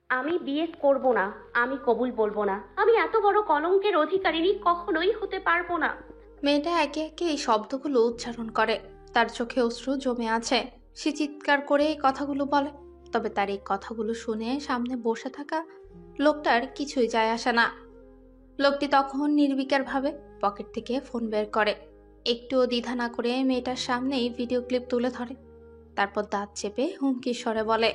আমি বিয়ে করব না। আমি কবুল বলবো না। আমি এত বড় কলঙ্কের অধিকারিণী কখনোই হতে পারবো না। মেয়েটা একে একে এই শব্দগুলো উচ্চারণ করে। তার চোখে অশ্রু জমে আছে। সে চিৎকার করে এই কথাগুলো বলে। তবে তার এই কথাগুলো শুনে সামনে বসে থাকা লোকটার কিছুই যায় আসে না। লোকটি তখন নির্বিকারভাবে পকেট থেকে ফোন বের করে। একটুও দ্বিধা না করে মেয়েটার সামনেই ভিডিও ক্লিপ তুলে ধরে। তারপর দাঁত চেপে হুমকির স্বরে বলে,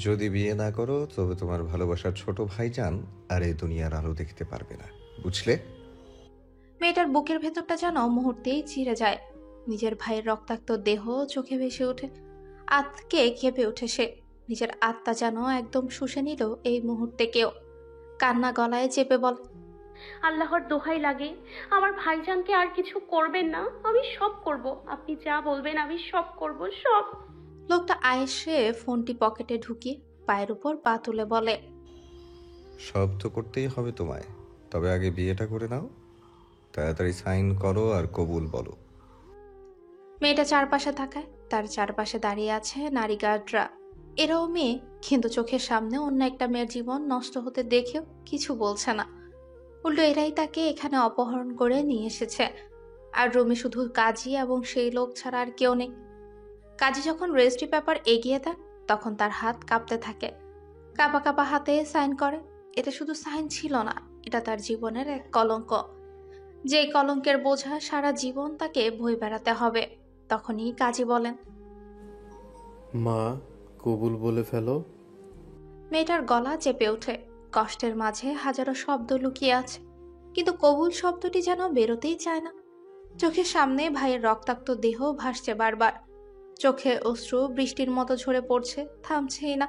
যদি বিয়ে না করো তবে তোমার ভালোবাসার ছোট ভাইজান আর এই দুনিয়ার আলো দেখতে পারবে না, বুঝলে? মেয়েটার বুকের ভেতরটা যেন মুহূর্তেই চিরে যায়। নিজের ভাইয়ের রক্তাক্ত দেহ চোখে ভেসে ওঠে। আতকে কেঁপে ওঠে সে। নিজের আত্মা যেন একদম শুষে নিল এই মুহূর্তে কেউ। কান্না গলায় চেপে বলে, আল্লাহর দোহাই লাগে, আমার ভাইজানকে আর কিছু করবেন না। আমি সব করব, আপনি যা বলবেন আমি সব করব, সব। লোকটা আয়েসে ফোনটি পকেটে ঢুকিয়ে পায়ের উপর পা তুলে বলে, সব তো করতেই হবে তোমায়, তবে আগে বিয়েটা করে নাও। তাড়াতাড়ি সাইন করো আর কবুল বলো। মেয়েটা চারপাশে তাকায়। তার চারপাশে দাঁড়িয়ে আছে নারী গার্ডরা। এরাও মেয়ে, কিন্তু চোখের সামনে অন্য একটা মেয়ের জীবন নষ্ট হতে দেখেও কিছু বলছে না। উল্টো এরাই তাকে এখানে অপহরণ করে নিয়ে এসেছে। আর রুমে শুধু কাজী এবং সেই লোক ছাড়া আর কেউ নেই। কাজী যখন রেজিস্ট্রি পেপার এগিয়ে দেন, তখন তার হাত কাঁপতে থাকে। কাঁপা কাঁপা হাতে সাইন করে। এটা শুধু সাইন ছিল না, এটা তার জীবনের এক কলঙ্ক। যে কলঙ্কের বোঝা সারা জীবন তাকে বয়ে বেড়াতে হবে। তখনই কাজী বলেন, মা, কবুল বলে ফেলো। মেয়েটার গলা চেপে ওঠে। কষ্টের মাঝে হাজারো শব্দ লুকিয়ে আছে, কিন্তু কবুল শব্দটি যেন বেরোতেই চায় না। চোখের সামনে ভাইয়ের রক্তাক্ত দেহ ভাসছে বারবার। চোখে অশ্রু বৃষ্টির মতো ঝরে পড়ছে, থামছেই না।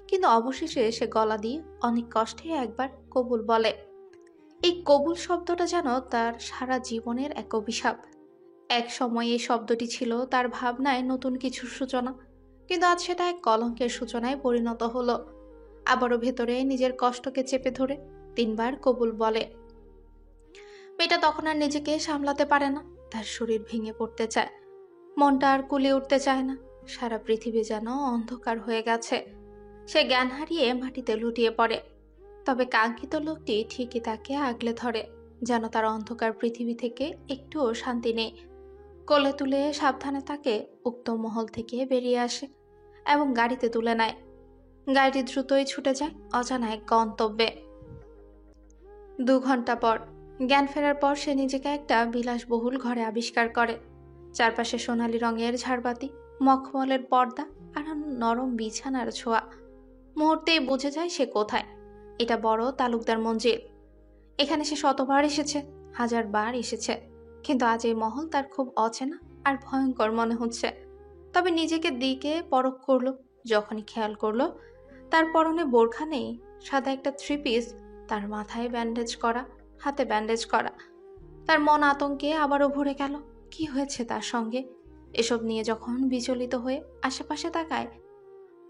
কিন্তু অবশেষে সে গলা দিয়ে অনেক কষ্টে একবার কবুল বলে। এই কবুল শব্দটা যেন তার সারা জীবনের এক অভিশাপ। এক সময় এই শব্দটি ছিল তার ভাবনায় নতুন কিছুর সূচনা, কিন্তু আজ সেটা এক কলঙ্কের সূচনায় পরিণত হলো। আবারও ভেতরে নিজের কষ্টকে চেপে ধরে তিনবার কবুল বলে। মেয়েটা তখন আর নিজেকে সামলাতে পারে না। তার শরীর ভেঙে পড়তে চায়, মনটা আর কুলিয়ে উঠতে চায় না। সারা পৃথিবী যেন অন্ধকার হয়ে গেছে। সে জ্ঞান হারিয়ে মাটিতে লুটিয়ে পড়ে। তবে কাঙ্ক্ষিত লোকটি ঠিকই তাকে আগলে ধরে, যেন তার অন্ধকার পৃথিবী থেকে একটুও শান্তি নেই। কোলে তুলে সাবধানে তাকে উক্ত মহল থেকে বেরিয়ে আসে এবং গাড়িতে তুলে নেয়। গাড়িটি দ্রুতই ছুটে যায় অজানা এক গন্তব্যে। 2 ঘন্টা পর, জ্ঞান ফেরার পর সে নিজেকে একটা বিলাসবহুল ঘরে আবিষ্কার করে। চারপাশে সোনালী রঙের ঝাড়বাতি, মখমলের পর্দা আর নরম বিছানার ছোঁয়া। মুহূর্তেই বুঝে যায় সে কোথায়। এটা বড় তালুকদার মঞ্জিল। এখানে সে শতবার এসেছে, 1000বার এসেছে, কিন্তু আজ এই মহল তার খুব অচেনা আর ভয়ঙ্কর মনে হচ্ছে। তবে নিজেকে দিকে পরখ করলো। যখনই খেয়াল করলো তার পরনে বোরখা নেই, সাদা একটা 3 পিস, তার মাথায় ব্যান্ডেজ করা, হাতে ব্যান্ডেজ করা। তার মন আতঙ্কে আবারও ভরে গেল। কি হয়েছে তার সঙ্গে? এসব নিয়ে যখন বিচলিত হয়ে আশেপাশে তাকায়,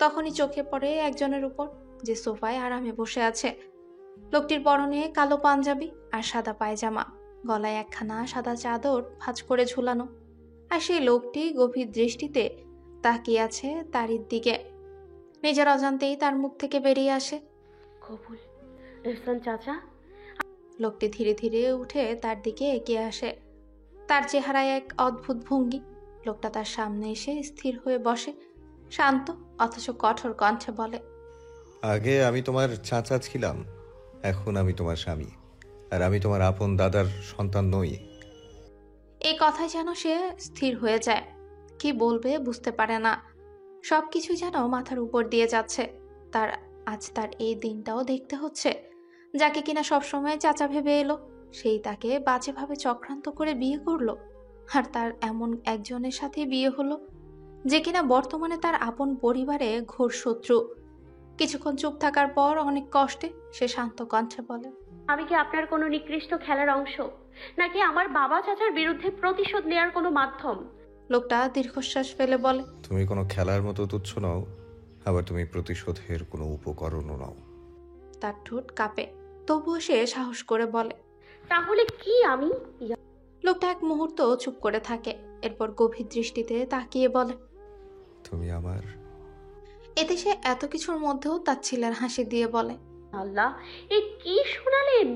তখনই চোখে পড়ে একজনের উপর, যে সোফায় আরামে বসে আছে। লোকটির পরনে কালো পাঞ্জাবি আর সাদা পায়জামা, গলায় একখানা সাদা চাদর ভাঁজ করে ঝুলানো। আর সেই লোকটি গভীর দৃষ্টিতে তাকিয়ে আছে তারই দিকে। নিজের অজান্তেই তার মুখ থেকে বেরিয়ে আসে, কবুল। এহসান চাচা। লোকটি ধীরে ধীরে উঠে তার দিকে এগিয়ে আসে। তার চেহারায় এক অদ্ভুত ভঙ্গি। লোকটা তার সামনে এসে স্থির হয়ে বসে, শান্ত অথচ কঠোর কণ্ঠে বলে, আগে আমি তোমার চাচা ছিলাম, এখন আমি তোমার স্বামী। আর আমি তোমার আপন দাদার সন্তান নই। এই কথায় যেন সে স্থির হয়ে যায়। কি বলবে বুঝতে পারে না। সবকিছু যেন মাথার উপর দিয়ে যাচ্ছে। তার আজ তার এই দিনটাও দেখতে হচ্ছে। যাকে কিনা সবসময় চাচা ভেবে এলো, সেই তাকে বাজেভাবে চক্রান্ত করে বিয়ে করলো। আর তার এমন একজনের সাথে বিয়ে হলো, যে কিনা বর্তমানে তার আপন পরিবারে ঘোর শত্রু। কিছুক্ষণ চুপ থাকার পর অনেক কষ্টে সে শান্ত কণ্ঠে বলে, আমি কি আপনার কোনো নিকৃষ্ট খেলার অংশ, নাকি আমার বাবা চাচার বিরুদ্ধে প্রতিশোধ নেয়ার কোনো মাধ্যম? লোকটা দীর্ঘশ্বাস ফেলে বলে, তুমি কোনো খেলার মতো তুচ্ছ নও, আবার তুমি প্রতিশোধের কোনো উপকরণও নও। তার ঠোঁট কাঁপে। তবুও সে সাহস করে বলে, তাহলে কি আমি? লোকটা এক মুহূর্ত চুপ করে থাকে। এরপর গভীর দৃষ্টিতে তাকিয়ে বলে, তুমি আমার। এতে সে এত কিছুর মধ্যেও তার ছেলের হাসি দিয়ে বলে, আল্লাহ, এ কি শোনালেন?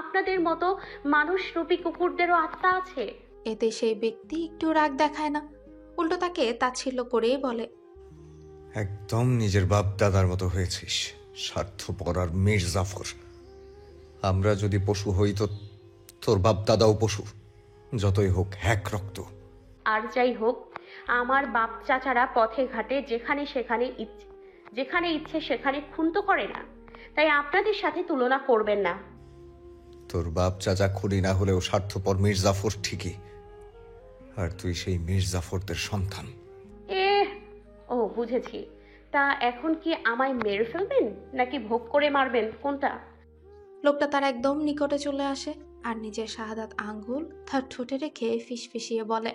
আপনাদের মতো মানুষরূপী কুকুরদেরও আত্মা আছে? এতে সেই ব্যক্তি একটু রাগ দেখায় না, উল্টো তাকে তাচ্ছিল্য করেই বলে, একদম নিজের বাপ দাদার মতো হয়েছিস, স্বার্থপর আর মির্জাফর। আমরা যদি পশু হই তো তোর বাপ দাদাও পশু, যতই হোক এক রক্ত। আর যাই হোক, আমার বাপ চাচারা পথে ঘাটে যেখানে ইচ্ছে সেখানে খুন তো করে না, তাই আপনাদের সাথে তুলনা করবেন না। তোর বাপ চাচা খুনি না হলেও স্বার্থপর মির্জাফর ঠিকই, আর তুই সেই মির্জাফরদের সন্তান। এ ও বুঝেছি। তা এখন কি আমায় মেরে ফেলবেন নাকি ভোগ করে মারবেন, কোনটা? লোকটা তার একদম নিকটে চলে আসে আর নিজের শাহাদাত আঙ্গুল তার ঠোঁটে রেখে ফিসফিসিয়ে বলে,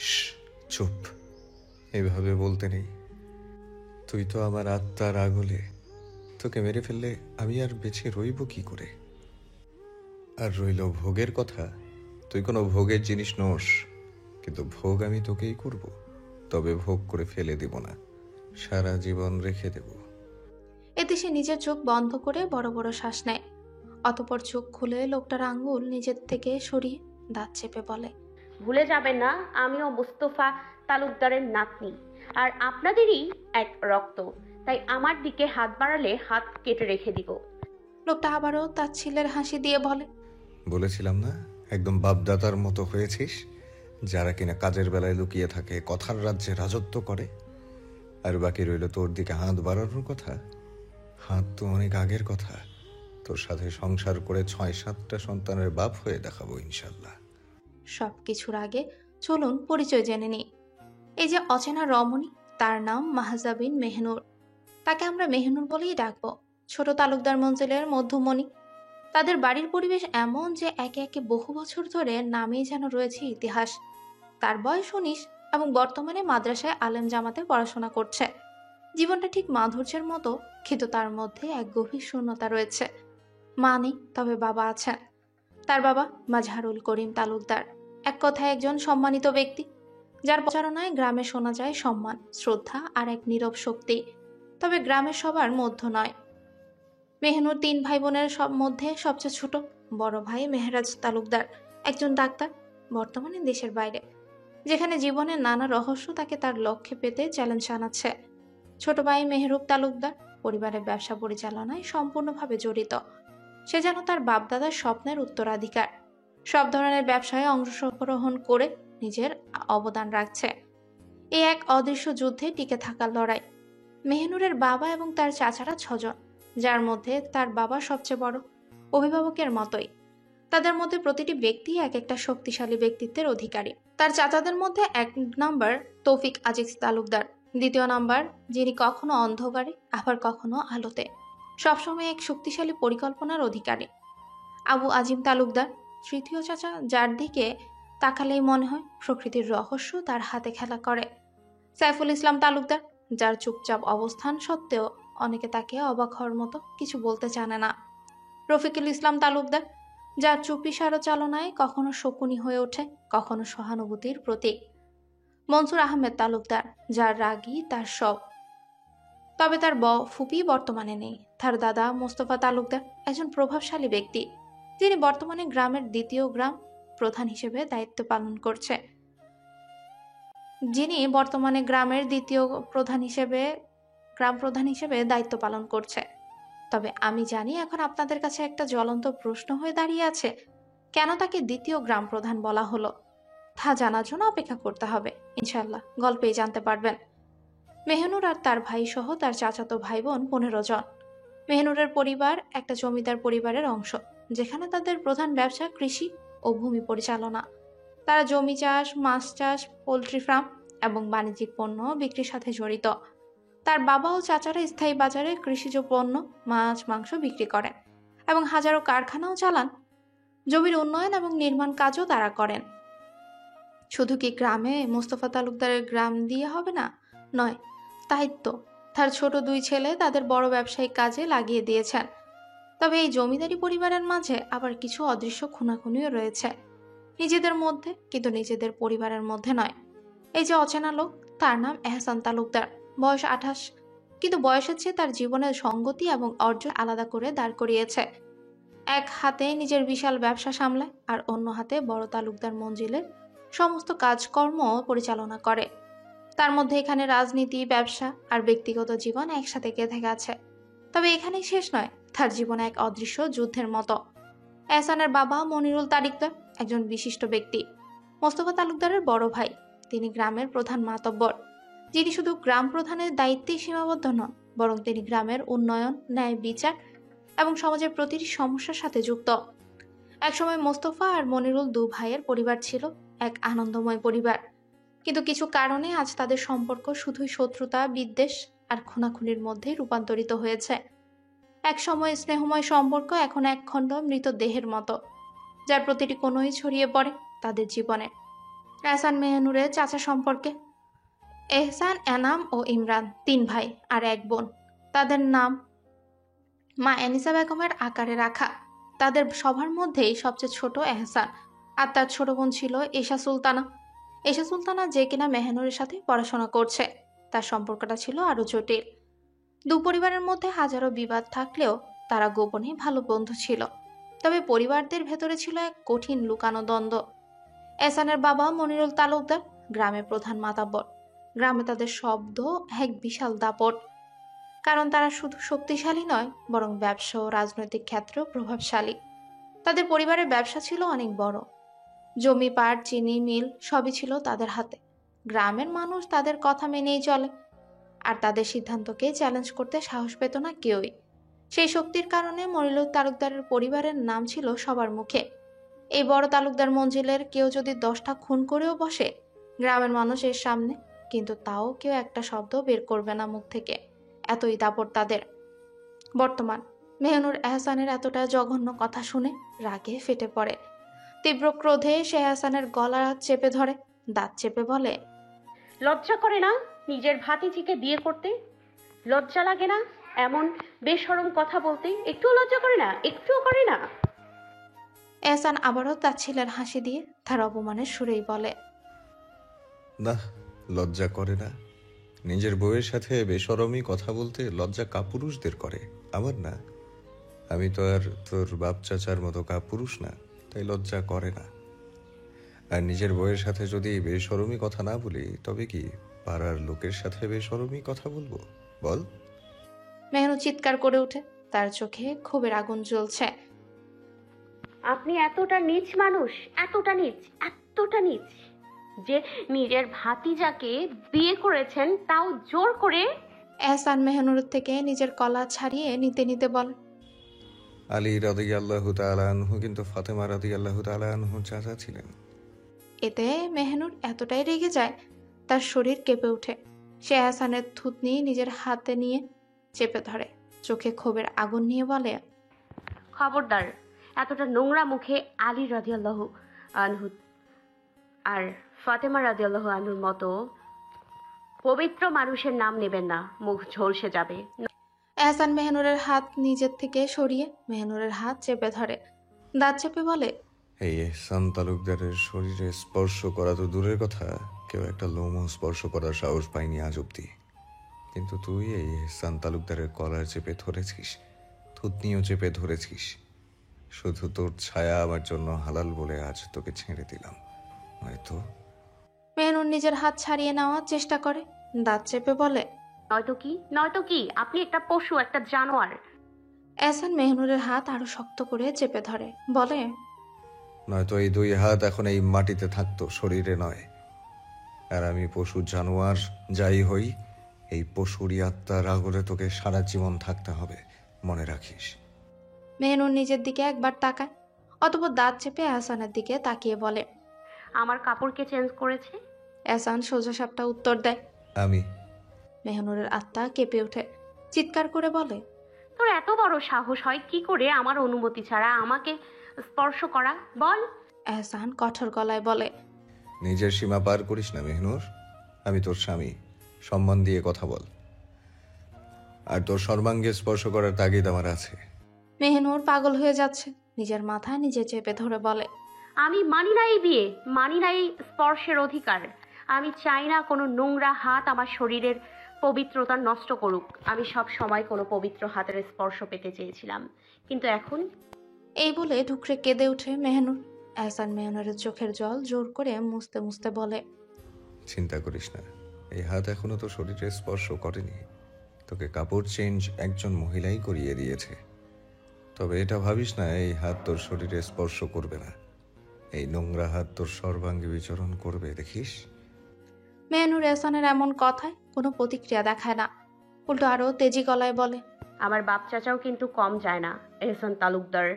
শ্, চুপ, এভাবে বলতে নেই। তুই তো আমার আত্মার আগলে, তোকে মেরে ফেললে আমি আর বেঁচে রইব কি করে? আর রইল ভোগের কথা, তুই কোনো ভোগের জিনিস নোস, কিন্তু ভোগ আমি তোকেই করব। তবে ভোগ করে ফেলে দেব না, সারা জীবন রেখে দেব। এতে সে নিজের চোখ বন্ধ করে বড় বড় শ্বাস নেয়। অতঃপর চোখ খুলে লোকটার আঙ্গুল নিজের থেকে সরিয়ে দাঁত চেপে বলে, ভুলে যাবেন না, আমিও মুস্তফা তালুকদারের নাতনি, আর আপনাদেরই এক রক্ত, তাই আমার দিকে হাত বাড়ালে হাত কেটে রেখে দিব। লোকটা আবারও তার ছেলের হাসি দিয়ে বলে, বলেছিলাম না, একদম বাপদাদার মতো হয়েছিস। যারা কিনা কাজের বেলায় লুকিয়ে থাকে, কথার রাজ্যে রাজত্ব করে, আর বাকি রইল তোর দিকে হাত বাড়ানোর কথা। হাত তো অনেক আগের কথা, তোর সাথে সংসার করে ৬-৭টা সন্তানের বাপ হয়ে দেখাবো ইনশাল্লাহ। সব কিছুর আগে চলুন পরিচয় জেনে নিই। এই যে অচেনা রমণী, তার নাম মাহজাবিন মেহনুর। তাকে আমরা মেহনুর বলেই ডাকবো। ছোট তালুকদার মঞ্জিলের মধ্যমণি। তাদের বাড়ির পরিবেশ এমন যে একে একে বহু বছর ধরে নামেই যেন রয়েছে ইতিহাস। তার বয়স ১৯ এবং বর্তমানে মাদ্রাসায় আলেম জামাতে পড়াশোনা করছে। জীবনটা ঠিক মাধুর্যের মতো, কিন্তু তার মধ্যে এক গভীর শূন্যতা রয়েছে। মা নেই, তবে বাবা আছেন। তার বাবা মাজহারুল করিম তালুকদার, এক কথায় একজন সম্মানিত ব্যক্তি, যার প্রচারণায় গ্রামে শোনা যায় সম্মান, শ্রদ্ধা আর এক নীরব শক্তি। তবে গ্রামের সবার মধ্য নয়। মেহনুর ৩ ভাই বোনের মধ্যে সবচেয়ে ছোট। বড় ভাই মেহরাজ তালুকদার একজন ডাক্তার, বর্তমানে দেশের বাইরে, যেখানে জীবনের নানা রহস্য তাকে তার লক্ষ্যে পেতে চ্যালেঞ্জ জানাচ্ছে। ছোট ভাই মেহরুব তালুকদার পরিবারের ব্যবসা পরিচালনায় সম্পূর্ণভাবে জড়িত। সে যেন তার বাপদাদার স্বপ্নের উত্তরাধিকার। সব ধরনের ব্যবসায় অংশগ্রহণ করে নিজের অবদান রাখছে। এই এক অদৃশ্য যুদ্ধে টিকে থাকার লড়াই। মেহনুরের বাবা এবং তার চাচারা ৬ জন, যার মধ্যে তার বাবা সবচেয়ে বড়, অভিভাবকের মতোই। তাদের মধ্যে প্রতিটি ব্যক্তি এক একটা শক্তিশালী ব্যক্তিত্বের অধিকারী। তার চাচাদের মধ্যে ১ নম্বর তৌফিক আজিজ তালুকদার, ২য় নম্বর যিনি কখনো অন্ধকারে আবার কখনো আলোতে, সবসময় এক শক্তিশালী পরিকল্পনার অধিকারী, আবু আজিম তালুকদার। ৩য় চাচা, যার দিকে তাকালেই মনে হয় প্রকৃতির রহস্য তার হাতে খেলা করে, সাইফুল ইসলাম তালুকদার, যার চুপচাপ অবস্থান সত্ত্বেও অনেকে তাকে অবাক হওয়ার মতো কিছু বলতে জানে না। রফিকুল ইসলাম তালুকদার, যার চুপিসারো চালনায় কখনো শকুনি হয়ে ওঠে, কখনো সহানুভূতির প্রতীক। মনসুর আহমেদ তালুকদার, যার রাগই তার সব। তবে তার ফুপি বর্তমানে নেই। তার দাদা মোস্তফা তালুকদার একজন প্রভাবশালী ব্যক্তি, যিনি বর্তমানে গ্রামের ২য় গ্রাম প্রধান হিসেবে দায়িত্ব পালন করছে। গ্রাম প্রধান হিসেবে দায়িত্ব পালন করছে। তবে আমি জানি এখন আপনাদের কাছে একটা জ্বলন্ত প্রশ্ন হয়ে দাঁড়িয়ে আছে, কেন তাকে ২য় গ্রাম প্রধান বলা হলো? তা জানার জন্য অপেক্ষা করতে হবে। ইনশাল্লাহ গল্পেই জানতে পারবেন। মেহনুর আর তার ভাই সহ তার চাচাতো ভাই বোন ১৫ জন। মেহনুরের পরিবার একটা জমিদার পরিবারের অংশ, যেখানে তাদের প্রধান ব্যবসা কৃষি ও ভূমি পরিচালনা। তারা জমি চাষ, মাছ চাষ, পোল্ট্রি ফার্ম এবং বাণিজ্যিক পণ্য বিক্রির সাথে জড়িত। তার বাবা ও চাচারা স্থায়ী বাজারে কৃষিজ পণ্য, মাছ, মাংস বিক্রি করেন এবং হাজারো কারখানাও চালান। জমির উন্নয়ন এবং নির্মাণ কাজও তারা করেন। শুধু কি গ্রামে মোস্তফা তালুকদারের গ্রাম দিয়ে হবে না? নয়, দায়িত্ব তার ছোট ২ ছেলে তাদের বড় ব্যবসায়িক কাজে লাগিয়ে দিয়েছেন। তবে এই জমিদারি পরিবারের মাঝে আবার কিছু অদৃশ্য খুনাখুনিও রয়েছে, নিজেদের মধ্যে, কিন্তু নিজেদের পরিবারের মধ্যে নয়। এই যে অচেনা লোক, তার নাম এহসান তালুকদার। বয়স 28, কিন্তু বয়সের চেয়ে তার জীবনের সঙ্গতি এবং অর্জন আলাদা করে দাঁড় করিয়েছে। এক হাতে নিজের বিশাল ব্যবসা সামলায় আর অন্য হাতে বড় তালুকদার মঞ্জিলের সমস্ত কাজকর্ম পরিচালনা করে। তার মধ্যে এখানে রাজনীতি, ব্যবসা আর ব্যক্তিগত জীবন একসাথে গেঁথে গেছে। তবে এখানেই শেষ নয়, তার জীবন এক অদৃশ্য যুদ্ধের মতো। এহসানের বাবা মনিরুল তালুকদার একজন বিশিষ্ট ব্যক্তি, মোস্তফা তালুকদারের বড় ভাই। তিনি গ্রামের প্রধান মাতব্বর, যিনি শুধু গ্রাম প্রধানের দায়িত্বেই সীমাবদ্ধ নন, বরং তিনি গ্রামের উন্নয়ন, ন্যায় বিচার এবং সমাজের প্রতিটি সমস্যার সাথে যুক্ত। একসময় মোস্তফা আর মনিরুল দু ভাইয়ের পরিবার ছিল এক আনন্দময় পরিবার, কিন্তু কিছু কারণে আজ তাদের সম্পর্ক শুধুই শত্রুতা, বিদ্বেষ আর খুনাখুনির মধ্যে রূপান্তরিত হয়েছে। এক সময় স্নেহময় সম্পর্ক এখন এক খণ্ড মৃতদেহের মতো, যার প্রতিটি কোণই ছড়িয়ে পড়ে তাদের জীবনে। এহসান মেহনুরের চাচা সম্পর্কে। এহসান, এনাম ও ইমরান 3 ভাই আর 1 বোন। তাদের নাম মা এনিসা বেগমের আকারে রাখা। তাদের সবার মধ্যেই সবচেয়ে ছোট এহসান, আর তার ছোট বোন ছিল এশা সুলতানা। এশা সুলতানা যে কিনা মেহনুরের সাথে পড়াশোনা করছে। তার সম্পর্কটা ছিল আরো জটিল। দু পরিবারের মধ্যে হাজারো বিবাদ থাকলেও তারা গোপনে ভালো বন্ধু ছিল। তবে পরিবারদের ভেতরে ছিল এক কঠিন লুকানো দ্বন্দ্ব। এহসানের বাবা মনিরুল তালুকদার গ্রামের প্রধান মাতাব্বর। গ্রামে তাদের শব্দ এক বিশাল দাপট, কারণ তারা শুধু শক্তিশালী নয়, বরং ব্যবসা ও রাজনৈতিক ক্ষেত্রেও প্রভাবশালী। তাদের পরিবারের ব্যবসা ছিল অনেক বড়, জমি, পাট, চিনি মিল সবই ছিল তাদের হাতে। গ্রামের মানুষ তাদের কথা মেনেই চলে, আর তাদের সিদ্ধান্তকে চ্যালেঞ্জ করতে সাহস পেত না কেউই। সেই শক্তির কারণে মনিরুল তালুকদারের পরিবারের নাম ছিল সবার মুখে। এই বড় তালুকদার মঞ্জিলের কেউ যদি 10টা খুন করেও বসে গ্রামের মানুষের সামনে, কিন্তু তাও কেউ একটা শব্দ বের করবে না মুখ থেকে, এতই দাপট তাদের। বর্তমান মেহনুর এহসানের এতটা জঘন্য কথা শুনে রাগে ফেটে পড়ে। তীব্র ক্রোধে সে এহসানের গলা চেপে ধরে, দাঁত চেপে বলে, লজ্জা করে না নিজের ভাতিজিকে বিয়ে করতে? লজ্জা লাগে না এমন বেশরম কথা বলতে? একটুও লজ্জা করে না? একটুও করে না? এহসান আবারও তাচ্ছিলের হাসি দিয়ে তার অপমানের সুরেই বলে, না, লজ্জা করে না। নিজের বউয়ের সাথে বেশরমি কথা বলতে লজ্জা কাপুরুষদের করে, আমার না। আমি তো আর তোর বাপ চাচার মতো কাপুরুষ না, তাই লজ্জা করে না। আর নিজের বউয়ের সাথে যদি বেশরমি কথা না বলি, তবে কি পাড়ার লোকের সাথে বেশরমি কথা বলবো বল? মেহনু চিৎকার করে উঠে, তার চোখে ক্ষোভের আগুন জ্বলছে। আপনি এতটা নীচ মানুষ, এতটা নীচ, এতটা নীচ যে নিজের ভাতিজাকে বিয়ে করেছেন, তাও জোর করে। এহসান মেহনুর থেকে নিজের কলা ছাড়িয়ে নিতে নিতে বলে, আলী রাদিয়াল্লাহু তাআলা আনহু কিন্তু ফাতেমা রাদিয়াল্লাহু তাআলা আনহুর চাচা ছিলেন। এতে মেহনুর এতটাই রেগে যায় তার শরীর কেঁপে ওঠে। সে এহসানের থুতনি নিজের হাতে নিয়ে চেপে ধরে, চোখে ক্ষোভের আগুন নিয়ে বলে, খবরদার এতটা নোংরা মুখে আলী রাদিয়াল্লাহু আনহু আর ফাতেমা রাদিয়াল্লাহু আনহুর মতো পবিত্র মানুষের নাম নেবেন না, মুখ ঝলসে যাবে। এহসান মেহনুরের হাত নিজের থেকে সরিয়ে মেহনুরের হাত চেপে ধরে, দাঁত চেপে বলে, এই এহসান তালুকদারের শরীরে স্পর্শ করা তো দূরের কথা, কেউ একটা লোমও স্পর্শ করার সাহস পায়নি আজ অব্দি। কিন্তু তুই এই এহসান তালুকদারের কলার চেপে ধরেছিস, থুতনিও চেপে ধরেছিস। শুধু তোর ছায়া আমার জন্য হালাল বলে আজ তোকে ছেড়ে দিলাম, হয়তো। মেহনুর নিজের হাত ছাড়িয়ে নেওয়ার চেষ্টা করে, দাঁত চেপে বলে, নয়তো কি, নয়তো কি? আপনি একটা পশু, একটা জানোয়ার। এহসান মেহনুরের হাত আরো শক্ত করে চেপে ধরে, বলে, নয়তো এই 2 হাত এখন এই মাটিতে থাকতো, শরীরে নয়। আর আমি পশু, জানোয়ার যাই হই, এই পশুরই আত্মার আগলে তোকে সারা জীবন থাকতে হবে, মনে রাখিস। মেহনুর নিজের দিকে একবার তাকায়, অতঃপর দাঁত চেপে এহসানের দিকে তাকিয়ে বলে, আমার কাপড় কে চেঞ্জ করেছে? এহসান সোজা সাপটা উত্তর দেয়। আমি। মেহনুরের আত্মা কেঁপে ওঠে, চিৎকার করে বলে, তোর এত বড় সাহস হয় কি করে আমার অনুমতি ছাড়া আমাকে স্পর্শ করা? বল। এহসান কঠোর গলায় বলে, নিজের সীমা পার করিস না মেহনুর। আমি তোর স্বামী, সম্মান দিয়ে কথা বল। আর তোর সর্বাঙ্গে স্পর্শ করার তাগিদ আমার আছে। মেহনুর পাগল হয়ে যাচ্ছে, নিজের মাথা নিজে চেপে ধরে বলে, আমি মানি না এই বিয়ে, মানি না এই স্পর্শের অধিকার। আমি চাই না কোনো নোংরা হাত আমার শরীরের পবিত্রতা নষ্ট করুক। আমি সব সময় কোনো পবিত্র হাতের স্পর্শ পেতে চেয়েছিলাম, কিন্তু এখন এই বলে ঢুকরে কেঁদে ওঠে মেহনুর। এহসান মেহনুরের চোখের জল জোর করে মুছতে মুছতে বলে, চিন্তা করিস না, এই হাত এখনো তো শরীরে স্পর্শ করেনি। তোকে কাপড় চেঞ্জ একজন মহিলাই করিয়ে দিয়েছে। তবে এটা ভাবিস না এই হাত তোর শরীরে স্পর্শ করবে না। এই নোংরা হাত তোর সর্বাঙ্গে বিচরণ করবে, দেখিস। মেহনুর এহসানের এমন কথায় কোনো প্রতিক্রিয়া দেখায় না, উল্টো আরো তেজি গলায় বলে, আমার বাপ চাচাও কিন্তু কম যায় না। এহসান তালুকদার,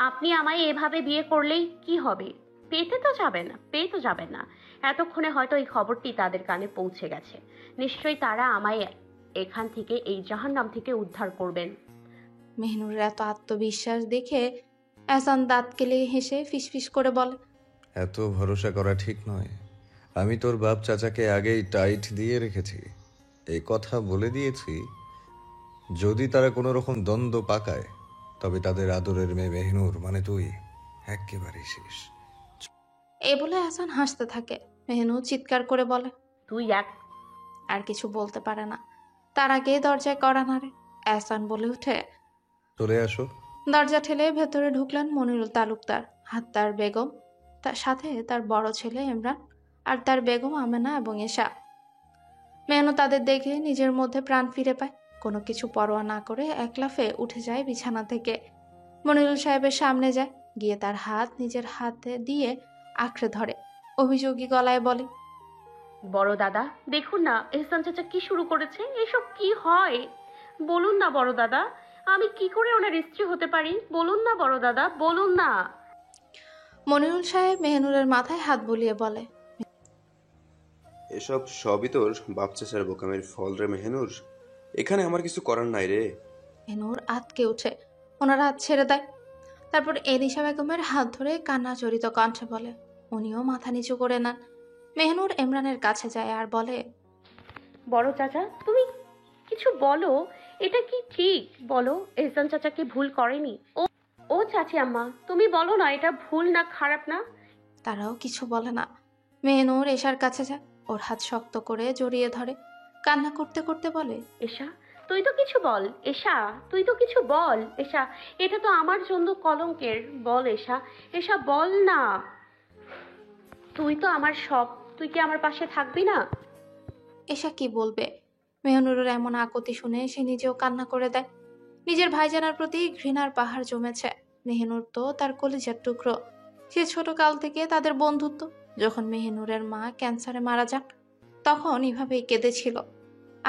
আপনি আমায় এভাবে বিয়ে করলেই কি হবে? পেয়ে তো যাবেন না। এতক্ষণে হয়তো এই খবরটি তাদের কানে পৌঁছে গেছে। নিশ্চয়ই তারা আমায় এখান থেকে, এই জাহান্নাম থেকে উদ্ধার করবেন। মেহনুরের এত আত্মবিশ্বাস দেখে এহসান দাঁত কেলে হেসে ফিসফিস করে বলে, এত ভরসা করা ঠিক নয়। আমি তোর বাপ চাচাকে আগেই টাইট দিয়ে রেখেছি। এই কথা বলে দিয়েছি, যদি তারা কোনো রকম দ্বন্দ্ব পাকায় তবে তাদের আদরের মেয়ে মেহনুর মানে তুই একেবারে শেষ। এই বলে এহসান হাসতে থাকে। মেহনুর চিৎকার করে বলে, তুই এক আর কিছু বলতে পারে না। তার আগে দরজায় কড়া নাড়ে। এহসান বলে উঠে, চলে আসো। দরজা ঠেলে ভেতরে ঢুকলেন মনিরুল তালুকদার, তার বেগম, তার সাথে তার বড় ছেলে ইমরান আর তার বেগম আমেনা এবং এশা। মেহনু তাদের দেখে নিজের মধ্যে প্রাণ ফিরে পায়। কোনো কিছু পরোয়া না করে এক লাফে উঠে যায় বিছানা থেকে। মনিরুল সাহেবের সামনে যায়, গিয়ে তার হাত নিজের হাতে দিয়ে আঁকড়ে ধরে অভিযোগী গলায় বলে, বড় দাদা, দেখুন না এহসান চাচা কি শুরু করেছে। এসব কি হয় বলুন না বড় দাদা। আমি কি করে ওনার স্ত্রী হতে পারি? বলুন না বড় দাদা, বলুন না। মনিরুল সাহেব মেহনুরের মাথায় হাত বুলিয়ে বলে, এসব সবই তোর বাপ চাচার বোকামের ফল রে মেহনুর। এখানে আমার কিছু করার নাই রে। মেহনুর আতকে উঠে ওনার হাত ছেড়ে দেয়। তারপর এলিশা বেগমের হাত ধরে কান্না জড়িত কণ্ঠে বলে, উনিও মাথা নিচু করে নেন। মেহনুর ইমরানের কাছে যায় আর বলে, বড় চাচা, তুমি কিছু বলো। এটা কি ঠিক? বলো, এহসান চাচা কি ভুল করেনি? ও চাচি আম্মা, তুমি বলো না, এটা ভুল না খারাপ না? তারাও কিছু বলে না। মেহনুর এশার কাছে যায়, ওর হাত শক্ত করে জড়িয়ে ধরে, কান্না করতে করতে বলে, এশা, তুই তো কিছু বল। এশা, তুই তো কিছু বল। এশা, এটা তো আমার জন্য কলঙ্কের। বল এশা, এশা বল না। তুই তো আমার সব, তুই কি আমার পাশে থাকবি না? এশা কি বলবে? মেহনুরের এমন আকুতি শুনে সে নিজেও কান্না করে দেয়। নিজের ভাইজানার প্রতি ঘৃণার পাহাড় জমেছে। মেহনুর তো তার কলিজার টুকরো, সে ছোট কাল থেকে তাদের বন্ধুত্ব। যখন মেহনুরের মা ক্যান্সারে মারা যান তখন এভাবেই কেঁদেছিল,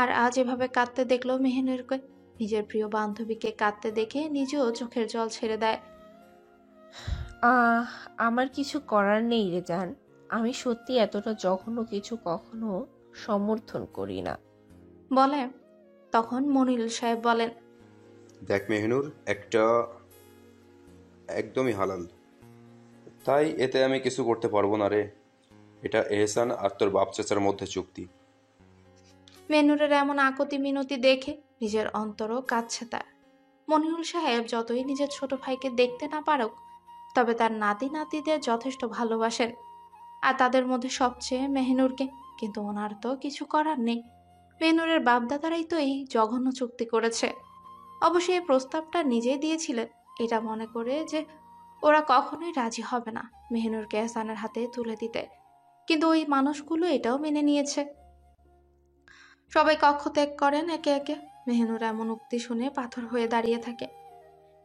আর আজ এভাবে কাঁদতে দেখলো মেহনুরকে। নিজের প্রিয় বান্ধবীকে কাঁদতে দেখে নিজেও চোখের জল ছেড়ে দেয়। আহ আমার কিছু করার নেই রে জান। আমি সত্যি এতটা জঘন্য কিছু কখনো সমর্থন করি না। বলে তখন মনিরুল সাহেব বলেন, দেখ মেহনুর, একটা একদমই হালাল, তাই এতে আমি কিছু করতে পারবো না রে। এটা এহসান আর তোর বাপ চাচার মধ্যে চুক্তি। মেহনুরের এমন আকুতি মিনতি দেখে নিজের অন্তরও কাঁদছে তার। মনিরুল সাহেব যতই নিজের ছোট ভাইকে দেখতে না পারুক, তবে তার নাতি নাতিদের যথেষ্ট ভালোবাসেন, আর তাদের মধ্যে সবচেয়ে মেহনুরকে। কিন্তু ওনার তো কিছু করার নেই। মেহনুরের বাপদাদারাই তো এই জঘন্য চুক্তি করেছে। অবশ্যই এই প্রস্তাবটা নিজেই দিয়েছিলেন, এটা মনে করে যে ওরা কখনোই রাজি হবে না মেহনুরকে এহসানের হাতে তুলে দিতে। কিন্তু ওই মানুষগুলো এটাও মেনে নিয়েছে। সবাই কক্ষ ত্যাগ করেন একে একে। মেহনুর এমন উক্তি শুনে পাথর হয়ে দাঁড়িয়ে থাকে।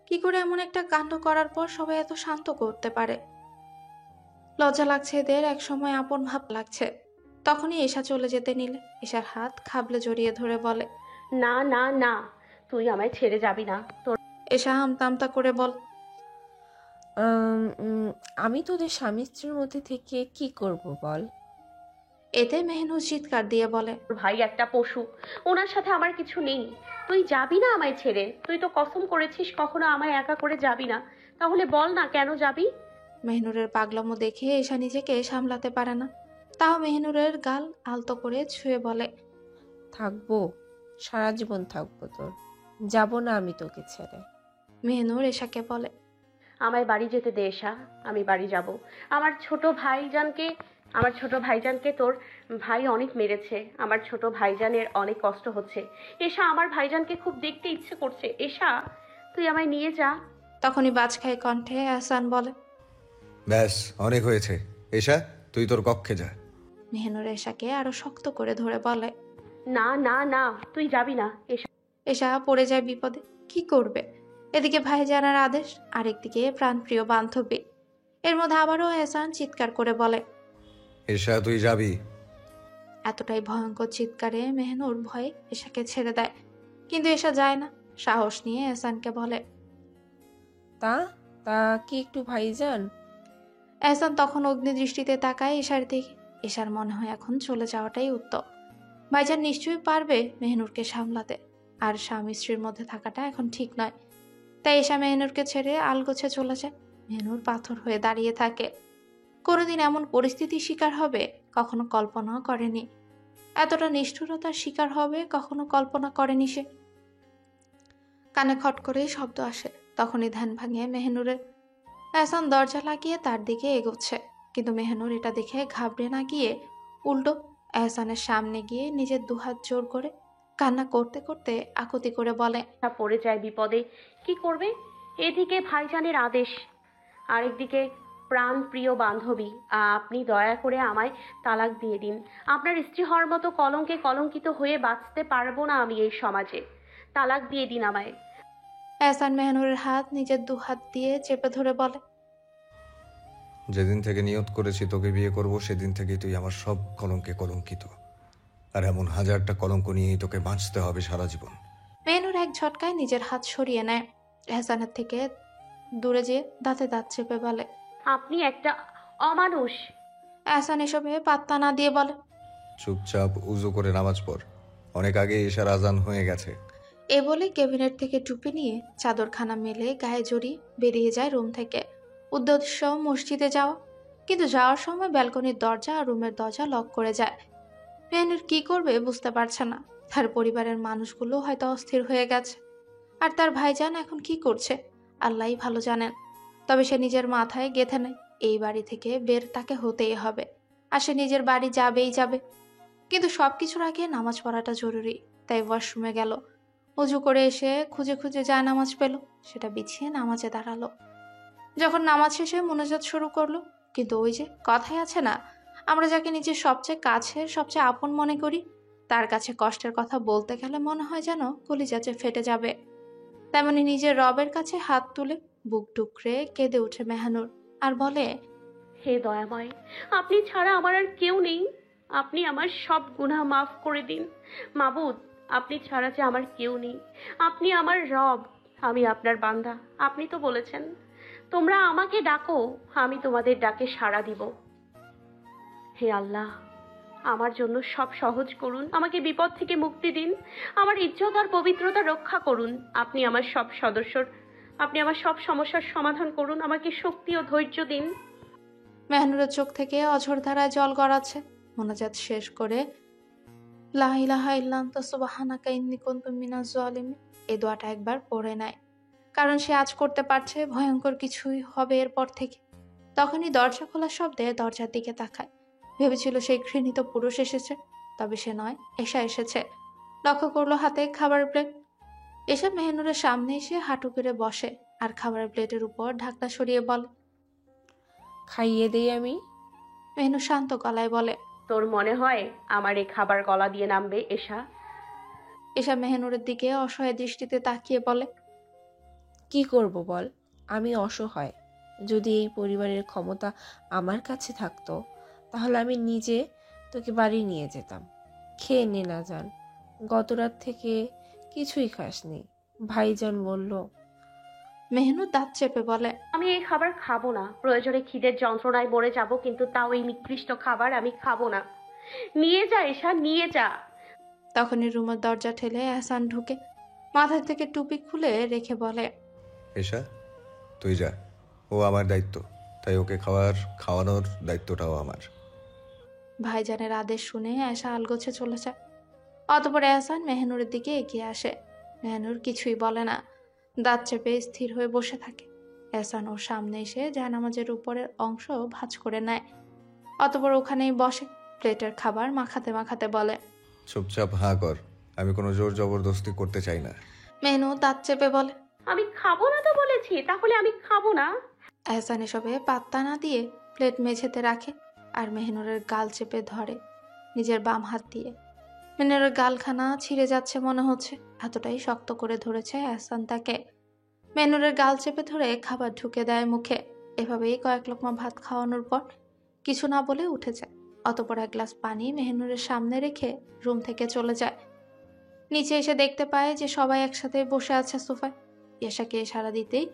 কি করে এমন একটা কাণ্ড করার পর সবাই এত শান্ত করতে পারে? লজ্জা লাগছে এদের, এক সময় আপন ভাব লাগছে। তখনই এশা চলে যেতে নিলে এশার হাত খাবলে জড়িয়ে ধরে বলে, না না না, তুই আমায় ছেড়ে যাবি না। তোর এশা আমতা আমতা করে বল, আমি তোদের স্বামী স্ত্রীর মধ্যে থেকে কি করব বল? এতে মেহনুর চিৎকার দিয়ে বলে, ভাই একটা পশু, ওনার সাথে আমার কিছু নেই। তুই যাবি না আমায় ছেড়ে? তুই তো কসম করেছিস কখনো আমায় একা করে যাবি না। তাহলে বল না কেন যাবি? মেহনুরের পাগলামো দেখে এশা নিজেকে সামলাতে পারে না। তাও মেহনুরের গাল আলতো করে ছুঁয়ে বলে, থাকবো, সারা জীবন থাকবো তোর, যাব না আমি তোকে ছেড়ে। মেহনুর এশাকে বলে, আমায় বাড়ি যেতে দে এশা, আমি বাড়ি যাব। আমার ছোট ভাইজানকে আমার ছোট ভাইজানকে তোর ভাই অনেক মেরেছে। আমার ছোট ভাইজানের অনেক কষ্ট হচ্ছে। এসা, আমার ভাইজানকে খুব দেখতে ইচ্ছে করছে। এসা, তুই আমায় নিয়ে যা। তখনই বাজখাই কণ্ঠে এহসান বলে। ব্যাস, অনেক হয়েছে। এসা, তুই তোর কক্ষে যা। মেহনুর এশাকে আরো শক্ত করে ধরে বলে। না না না, তুই যাবি না। এসা, এশা পড়ে যায় বিপদে। কি করবে? এদিকে ভাইজানের আদেশ, আরেকদিকে প্রাণপ্রিয় বান্ধবী। এর মধ্যে আবারও এহসান চিৎকার করে বলে। এসা, তুই যাবি। এতটাই ভয়ঙ্কর চিৎকারে মেহনুর ভয়ে এশাকে ছেড়ে দেয়, কিন্তু এশা যায় না। সাহস নিয়ে এহসানকে বলে। তা তা কি একটু ভাইজান? এহসান তখন অগ্নিদৃষ্টিতে তাকায় এশার দিকে। এশার মনে হয় এখন চলে যাওয়াটাই উত্তম। ভাইজান নিশ্চয়ই পারবে মেহনুরকে সামলাতে, আর স্বামী স্ত্রীর মধ্যে থাকাটা এখন ঠিক নয়। তাই এশা মেহনুরকে ছেড়ে আলগোছে চলে যায়। মেহনুর পাথর হয়ে দাঁড়িয়ে থাকে। কোনোদিন এমন পরিস্থিতির শিকার হবে কখনো কল্পনাও করেনি। এতটা নিষ্ঠুরতার শিকার হবে কখনো কল্পনা করেনি সে। কানে খট করে শব্দ আসে, তখনই ধ্যান ভাঙে মেহনুরের। এহসান দরজা লাগিয়ে তার দিকে এগোচ্ছে, কিন্তু মেহনুর এটা দেখে ঘাবড়ে না গিয়ে উল্টো এহসানের সামনে গিয়ে নিজের দুহাত জোর করে কান্না করতে করতে আকুতি করে বলে। পড়ে যায় বিপদে, কি করবে? এদিকে ভাইজানের আদেশ, আরেকদিকে প্রাণ প্রিয় বান্ধবী। আপনি দয়া করে আমায় তালাক দিয়ে দিন। আপনার স্ত্রী হওয়ার মতো কলঙ্কে কলঙ্কিত হয়ে বাঁচতে পারবো না আমি এই সমাজে। তালাক দিয়ে দিন আমায়। এহসান মেহনুরের হাত নিজের দুহাত দিয়ে চেপে ধরে বলে। যেদিন থেকে নিয়ত করেছি তোকে বিয়ে করব, সেদিন থেকেই তুই আমার সব কলঙ্কে কলঙ্কিত। আর এমন হাজারটা কলঙ্ক নিয়েই তোকে বাঁচতে হবে সারা জীবন। মেহনুর এক ঝটকায় নিজের হাত সরিয়ে নেয়। এহসানের থেকে দূরে যেয়ে দাঁতে দাঁত চেপে বলে। আপনি একটা অমানুষ। এহসান এসবে পাত্তা না দিয়ে বলে। চুপচাপ উজু করে নামাজ পড়, অনেক আগে এশার আজান হয়ে গেছে। এ বলে ক্যাবিনেট থেকে টুপি নিয়ে চাদরখানা মেলে গায়ে জড়িয়ে বেরিয়ে যায় রুম থেকে। উদ্দেশ্য মসজিদে যাওয়া, কিন্তু যাওয়ার সময় ব্যালকনির দরজা আর রুমের দরজা লক করে যায়। মেহনুর কি করবে বুঝতে পারছে না। তার পরিবারের মানুষগুলো হয়তো অস্থির হয়ে গেছে, আর তার ভাইজান এখন কি করছে আল্লাহই ভালো জানেন। তবে সে নিজের মাথায় গেঁথে নেয় এই বাড়ি থেকে বের তাকে হতেই হবে, আর সে নিজের বাড়ি যাবেই যাবে। কিন্তু সবকিছুর আগে নামাজ পড়াটা জরুরি। তাই ওয়াশরুমে গেল। অজু করে এসে খুঁজে খুঁজে যায় নামাজ পেল, সেটা বিছিয়ে নামাজে দাঁড়ালো। যখন নামাজ শেষে মোনাজাত শুরু করলো, কিন্তু ওই যে কথাই আছে না, আমরা যাকে নিজের সবচেয়ে কাছের সবচেয়ে আপন মনে করি, তার কাছে কষ্টের কথা বলতে গেলে মনে হয় যেন কলিজাতে ফেটে যাবে। তেমনি নিজের রবের কাছে হাত তুলে বুক টুকরে কেঁদে উঠে মেহনুর, আর বলে। হে দয়াময়, আপনি ছাড়া আমার আর কেউ নেই। আপনি আমার সব গুনাহ মাফ করে দিন। মাবুদ, আপনি ছাড়া যে আমার কেউ নেই। আপনি আমার রব, আমি আপনার বান্দা। আপনি তো বলেছেন তোমরা আমাকে ডাকো, আমি তোমাদের ডাকে সাড়া দিব। হে আল্লাহ, আমার জন্য সব সহজ করুন। আমাকে বিপদ থেকে মুক্তি দিন। আমার ইজ্জত আর পবিত্রতা রক্ষা করুন। আপনি আমার সব সমস্যার সমাধান করুন। আমাকে শক্তি ও ধৈর্য দিন। মেহনুরের চোখ থেকে অঝোর ধারায় জল গড়াচ্ছে। মোনাজাত শেষ করে লা ইলাহা ইল্লা আনতা সুবহানাকা ইন্নী কুনতু মিনাজ জালিমিন এই দোয়াটা একবার পড়ে নেয়, কারণ সে আজ করতে পারছে ভয়ঙ্কর কিছুই হবে এরপর থেকে। তখনই দরজা খোলার শব্দে দরজার দিকে তাকায়। ভেবেছিল সেই ঘৃণিত পুরুষ এসেছে, তবে সে নয়, এশা এসেছে। লক্ষ্য করলো হাতে খাবারের প্লেট। এসে মেহনুরের সামনে এসে হাঁটু করে বসে, আর খাবারের প্লেটের উপর ঢাকনা সরিয়ে বলে। খাইয়ে দেই আমি? মেহনুর শান্ত গলায় বলে। তোর মনে হয় আমার এই খাবার গলা দিয়ে নামবে? এসা মেহনুরের দিকে অসহায় দৃষ্টিতে তাকিয়ে বলে। কি করব বল? আমি অসহায়। যদি এই পরিবারের ক্ষমতা আমার কাছে থাকতো, তাহলে আমি নিজে তোকে বাড়ি নিয়ে যেতাম। খেয়ে নে না জান, গত রাত থেকে কিছুই খাসনি, ভাইজান বলল। মেহনুর দাঁত চেপে বলে। আমি এই খাবার খাবো না। প্রয়োজনে খিদের যন্ত্রণায় মরে যাব, কিন্তু তাও এই নিকৃষ্ট খাবার আমি খাবো না। নিয়ে যা এশা, নিয়ে যা। তখনই রুমের দরজা ঠেলে এহসান ঢুকে মাথা থেকে টুপি খুলে রেখে বলে। এশা, তুই যা, ও আমার দায়িত্ব, তাই ওকে খাওয়ানোর দায়িত্বটাও আমার। ভাইজানের আদেশ শুনে এশা আলগোছে চলে যায়। অতপর এহসান মেহনুরের দিকে এগিয়ে আসে। মেহনুর কিছুই বলে না, দাঁত চেপে স্থির হয়ে বসে থাকে। এহসান ওর সামনে এসে জায়নামাজের উপরের অংশ ভাঁজ করে নেয়। অতঃপর ওখানেই বসে প্লেটের খাবার মাখাতে মাখাতে বলে, চুপচাপ হাঁ কর, আমি কোনো জোর জবরদস্তি করতে চাই না। মেহনুর দাঁত চেপে বলে, আমি খাবো না তো বলেছি, তাহলে আমি খাবো না। এহসান এসবে পাত্তা না দিয়ে প্লেট মেঝেতে রাখে আর মেহনুরের গাল চেপে ধরে নিজের বাম হাত দিয়ে। মেহনুরের গালখানা ছিঁড়ে যাচ্ছে মনে হচ্ছে, এতটাই শক্ত করে ধরেছে এহসান তাকে। মেহনুরের গাল চেপে ধরে খাবার ঢুকে দেয় মুখে। এভাবেই কয়েক লোকমা ভাত খাওয়ানোর পর কিছু না বলে উঠে যায়। অতঃপর এক গ্লাস পানি মেহনুরের সামনে রেখে রুম থেকে চলে যায়। নিচে এসে দেখতে পায় যে সবাই একসাথে বসে আছে সোফায়। এশাকে ইশারা দিতেই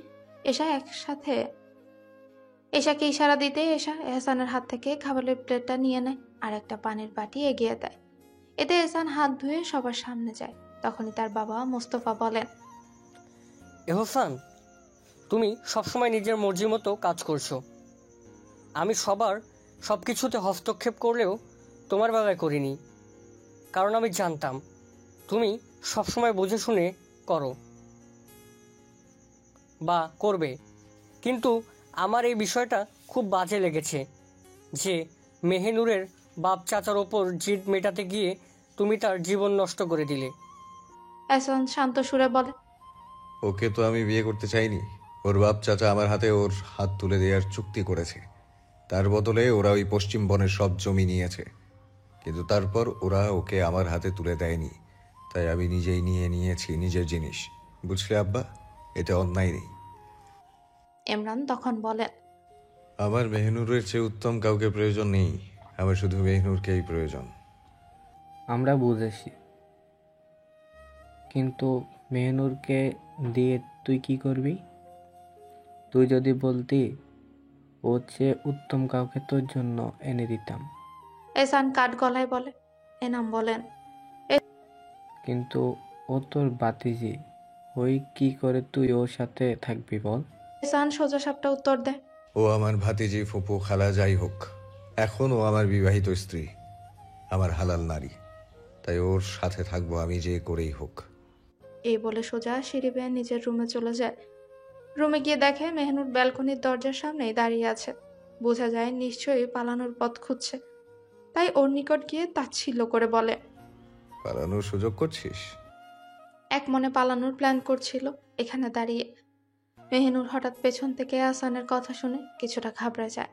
এশা এহসানের হাত থেকে খাবারের প্লেটটা নিয়ে নেয় আর একটা পানির বাটি এগিয়ে দেয়। এতে এহসান হাত ধুয়ে সবার সামনে যায়। তখনই তার বাবা মোস্তফা বলেন, এহসান, তুমি সবসময় নিজের মর্জি মতো কাজ করছো। আমি সব কিছুতে হস্তক্ষেপ করলেও তোমার বেলায় করিনি, কারণ আমি জানতাম তুমি সবসময় বুঝে শুনে করো বা করবে। কিন্তু আমার এই বিষয়টা খুব বাজে লেগেছে যে মেহেনুরের বাপ চাচার ওপর জিদ মেটাতে গিয়ে তুমি তার জীবন নষ্ট করে দিলে। এহসান শান্ত সুরে বলে, ওকে তো আমি বিয়ে করতে চাইনি। ওর বাপ চাচা আমার হাতে ওর হাত তুলে দেওয়ার চুক্তি করেছে। তার বদলে ওরা ওই পশ্চিম বনের সব জমি নিয়েছে, কিন্তু তারপর ওরা ওকে আমার হাতে তুলে দেয়নি। তাই আমি নিজেই নিয়েছি নিজের জিনিস। বুঝলে আব্বা, এটা অন্যায় নেই। ইমরান তখন বলেন, আমার মেহনুরের চেয়ে উত্তম কাউকে প্রয়োজন নেই, আমার শুধু মেহনুরকেই প্রয়োজন। আমরা বুঝেছি, কিন্তু মেহনুরকে দিয়ে তুই কি করবি? তুই যদি বলতি ও চেয়ে উত্তম কাউকে তোর জন্য এনে দিতাম। এহসান কাঠ গলায় বলে। এনাম বলেন, কিন্তু ও তোর বাতিজি, ওই কি করে তুই ওর সাথে থাকবি বল? এহসান সোজা সাপটা উত্তর দেয়, ও আমার ভাতিজি, ফুপু, খালা যাই হোক, এখন ও আমার বিবাহিত স্ত্রী, আমার হালাল নারী। তাই ওর সাথে থাকবো আমি যে করেই হোক। এই বলে সোজা সিঁড়ি বেয়ে নিজের রুমে চলে যায়। রুমে গিয়ে দেখে মেহনুর ব্যালকনির দরজার সামনেই দাঁড়িয়ে আছে। বোঝা যায় নিশ্চয়ই পালানোর পথ খুঁজছে। তাই ওর নিকট গিয়ে তাচ্ছিল্য করে বলে, পালানোর সুযোগ করছিস? এক মনে পালানোর প্ল্যান করছিল এখানে দাঁড়িয়ে। মেহনুর হঠাৎ পেছন থেকে আসানের কথা শুনে কিছুটা ঘাবড়ে যায়,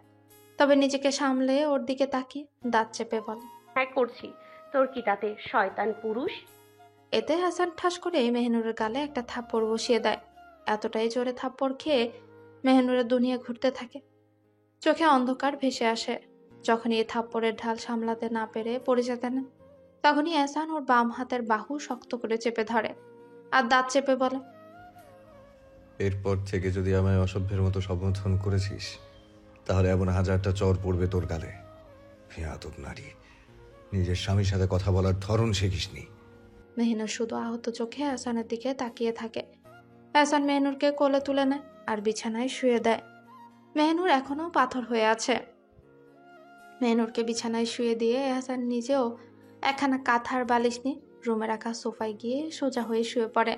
তবে নিজেকে সামলে ওর দিকে তাকিয়ে দাঁত চেপে বলে, হ্যাঁ করছি, তোর কি তাতে শয়তান পুরুষ। এতে হাসান ঠাস করে মেহনুরের গালে একটা থাপ্পড় বসিয়ে দেয়। এতটাই জোরে থাপ্পড় খেয়ে মেহনুরের দুনিয়া ঘুরতে থাকে, চোখে অন্ধকার ভেসে আসে। যখনই এই থাপ্পড়ের ঢাল সামলাতে না পেরে পড়ে যেতে না, তখনই এহসান ওর বাম হাতের বাহু শক্ত করে চেপে ধরে আর দাঁত চেপে বলে, এরপর থেকে যদি আমায় অসভ্যের মতো সম্বোধন করেছিস, তাহলে এমন 1000টা চর পড়বে তোর গালে। বেয়াদব নারী, নিজের স্বামীর সাথে কথা বলার ধরন শিখিসনি। মেহনুর শুধু আহত চোখে এহসানের দিকে তাকিয়ে থাকে। এহসান মেহনুরকে কোলে তুলে নেয় আর বিছানায় শুয়ে দেয়। মেহনুর এখনো পাথর হয়ে আছে। মেহনুরকে বিছানায় শুয়ে দিয়ে এহসান নিজেও একখানা কাঁথার বালিশ নিয়ে রুমে রাখা সোফায় গিয়ে সোজা হয়ে শুয়ে পড়ে।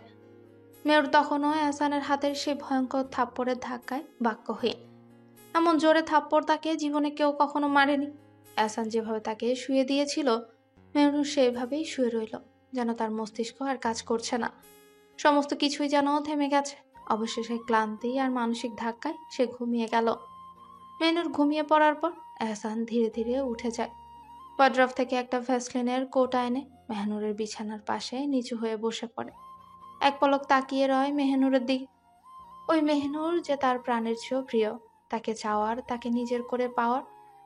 মেয়র তখনও এহসানের হাতের সেই ভয়ঙ্কর থাপ্পড়ের ধাক্কায় বাক্যহীন। এমন জোরে থাপ্পড় তাকে জীবনে কেউ কখনো মারেনি। এহসান যেভাবে তাকে শুয়ে দিয়েছিল, মেহনুর সেইভাবেই শুয়ে রইল, যেন তার মস্তিষ্ক আর কাজ করছে না। সমস্ত কিছুই যেন থেমে গেছে। অবশেষে ক্লান্তি আর মানসিক ধাক্কায় সে ঘুমিয়ে গেল। মেহনুর ঘুমিয়ে পড়ার পর এহসান ধীরে ধীরে উঠে যায়। ওয়ার্ড্রফ থেকে একটা ভ্যাসলিনের কৌটা এনে মেহনুরের বিছানার পাশে নিচু হয়ে বসে পড়ে। এক পলক তাকিয়ে রয় মেহনুরের দিকে। ওই মেহনুর যে তার প্রাণের চেয়েও প্রিয়, তাকে চাওয়ার, তাকে নিজের করে পাওয়ার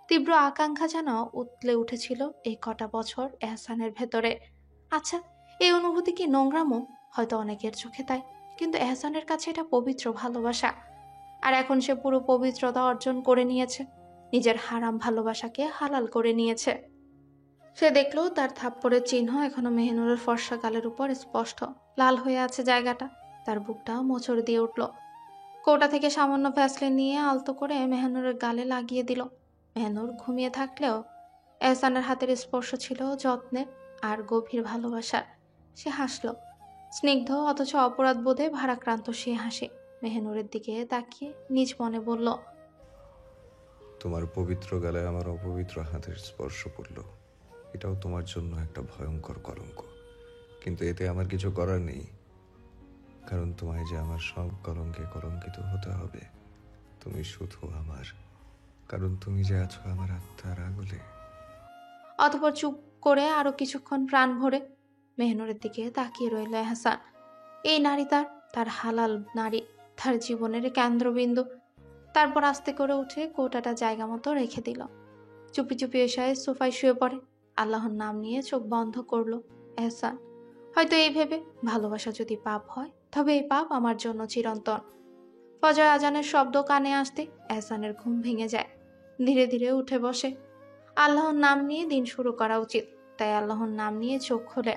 তীব্র আকাঙ্ক্ষা যেন উতলে উঠেছিল এই কটা বছর এহসানের ভেতরে। আচ্ছা, এই অনুভূতি কি নোংরামো? হয়তো অনেকের চোখে তাই, কিন্তু এহসানের কাছে এটা পবিত্র ভালোবাসা। আর এখন সে পুরো পবিত্রতা অর্জন করে নিয়েছে, নিজের হারাম ভালোবাসাকে হালাল করে নিয়েছে। সে দেখলো তার থাপ্পড়ের চিহ্ন এখনো মেহনুরের ফর্সা গালের উপর স্পষ্ট, লাল হয়ে আছে জায়গাটা। তার বুকটা মোচড় দিয়ে উঠল। কৌটা থেকে সামান্য ভ্যাসলিন নিয়ে আলতো করে মেহনুরের গালে লাগিয়ে দিল। মেহনুর ঘুমিয়ে থাকলেও এহসানের হাতের স্পর্শ ছিল যত্নের আর গভীর ভালোবাসার। সে হাসল, স্নিগ্ধ অথচ অপরাধ বোধে ভারাক্রান্ত সে হাসি। মেহনুরের দিকে তাকিয়ে নিজ মনে বলল, তোমার পবিত্র গালায় আমার অপবিত্র হাতের স্পর্শ পড়ল, এটাও তোমার জন্য একটা ভয়ঙ্কর কলঙ্ক। কিন্তু এতে আমার কিছু করার নেই, কারণ তোমায় যে আমার সব কলঙ্কে কলঙ্কিত হতে হবে। তুমি শুধু আমার, কারণ তুমি যে আছো আমার আত্মার আগলে। অতঃপর চুপ করে আরো কিছুক্ষণ প্রাণ ভরে মেহনুরের দিকে তাকিয়ে রইল এহসান। এই নারী তার হালাল নারী, তার জীবনের কেন্দ্রবিন্দু। তারপর আস্তে করে উঠে কৌটাটা জায়গা মতো রেখে দিল। চুপি চুপি এসে সোফায় শুয়ে পড়ে। আল্লাহর নাম নিয়ে চোখ বন্ধ করলো এহসান। হয়তো এই ভেবে, ভালোবাসা যদি পাপ হয় তবে এই পাপ আমার জন্য চিরন্তন। ফজর আজানের শব্দ কানে আসতে এহসানের ঘুম ভেঙে যায়। ধীরে ধীরে উঠে বসে। আল্লাহর নাম নিয়ে দিন শুরু করা উচিত, তাই আল্লাহর নাম নিয়ে চোখ খোলে।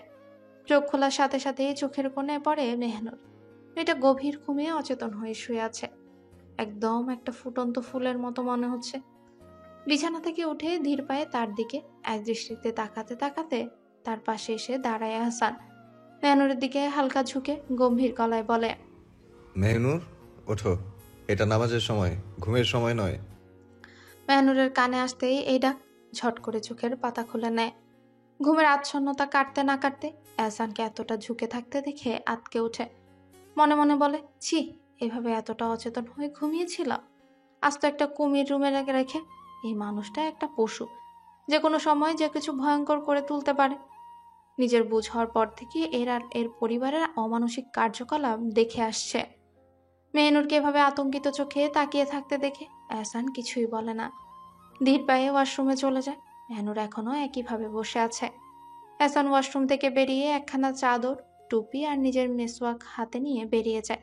চোখ খোলার সাথে সাথে চোখের কোণে পড়ে মেহনুর। এটা গভীর ঘুমে অচেতন হয়ে শুয়ে আছে, একদম একটা ফুটন্ত ফুলের মতো মনে হচ্ছে। বিছানা থেকে উঠে ধীর পায়ে তার দিকে এক দৃষ্টিতে তাকাতে তাকাতে তার পাশে এসে দাঁড়ায় হাসান। মেহনুরের দিকে হালকা ঝুঁকে গম্ভীর গলায় বলে, মেহনুর, ওঠো, এটা নামাজের সময়, ঘুমের সময় নয়। মেহনুরের কানে আসতেই এই ডাক ঝট করে চোখের পাতা খুলে নেয়। ঘুমের আচ্ছন্নতা কাটতে না কাটতে এহসানকে এতটা ঝুঁকে থাকতে দেখে আতকে উঠে। মনে মনে বলে, ছি, এভাবে এতটা অচেতন হয়ে ঘুমিয়েছিলাম। আজ তো একটা কুমির রুমে রেখে। এই মানুষটা একটা পশু, যে কোনো সময় যে কিছু ভয়ঙ্কর করে তুলতে পারে। নিজের বুঝ হওয়ার পর থেকে এর পরিবারের অমানসিক কার্যকলাপ দেখে আসছে। মেহনুরকে এভাবে আতঙ্কিত চোখে তাকিয়ে থাকতে দেখে এহসান কিছুই বলে না। ধীর পায়ে ওয়াশরুমে চলে যায়। মেহনুর এখনো একইভাবে বসে আছে। এহসান ওয়াশরুম থেকে বেরিয়ে একখানা চাদর, টুপি আর নিজের মেসওয়াক হাতে নিয়ে বেরিয়ে যায়।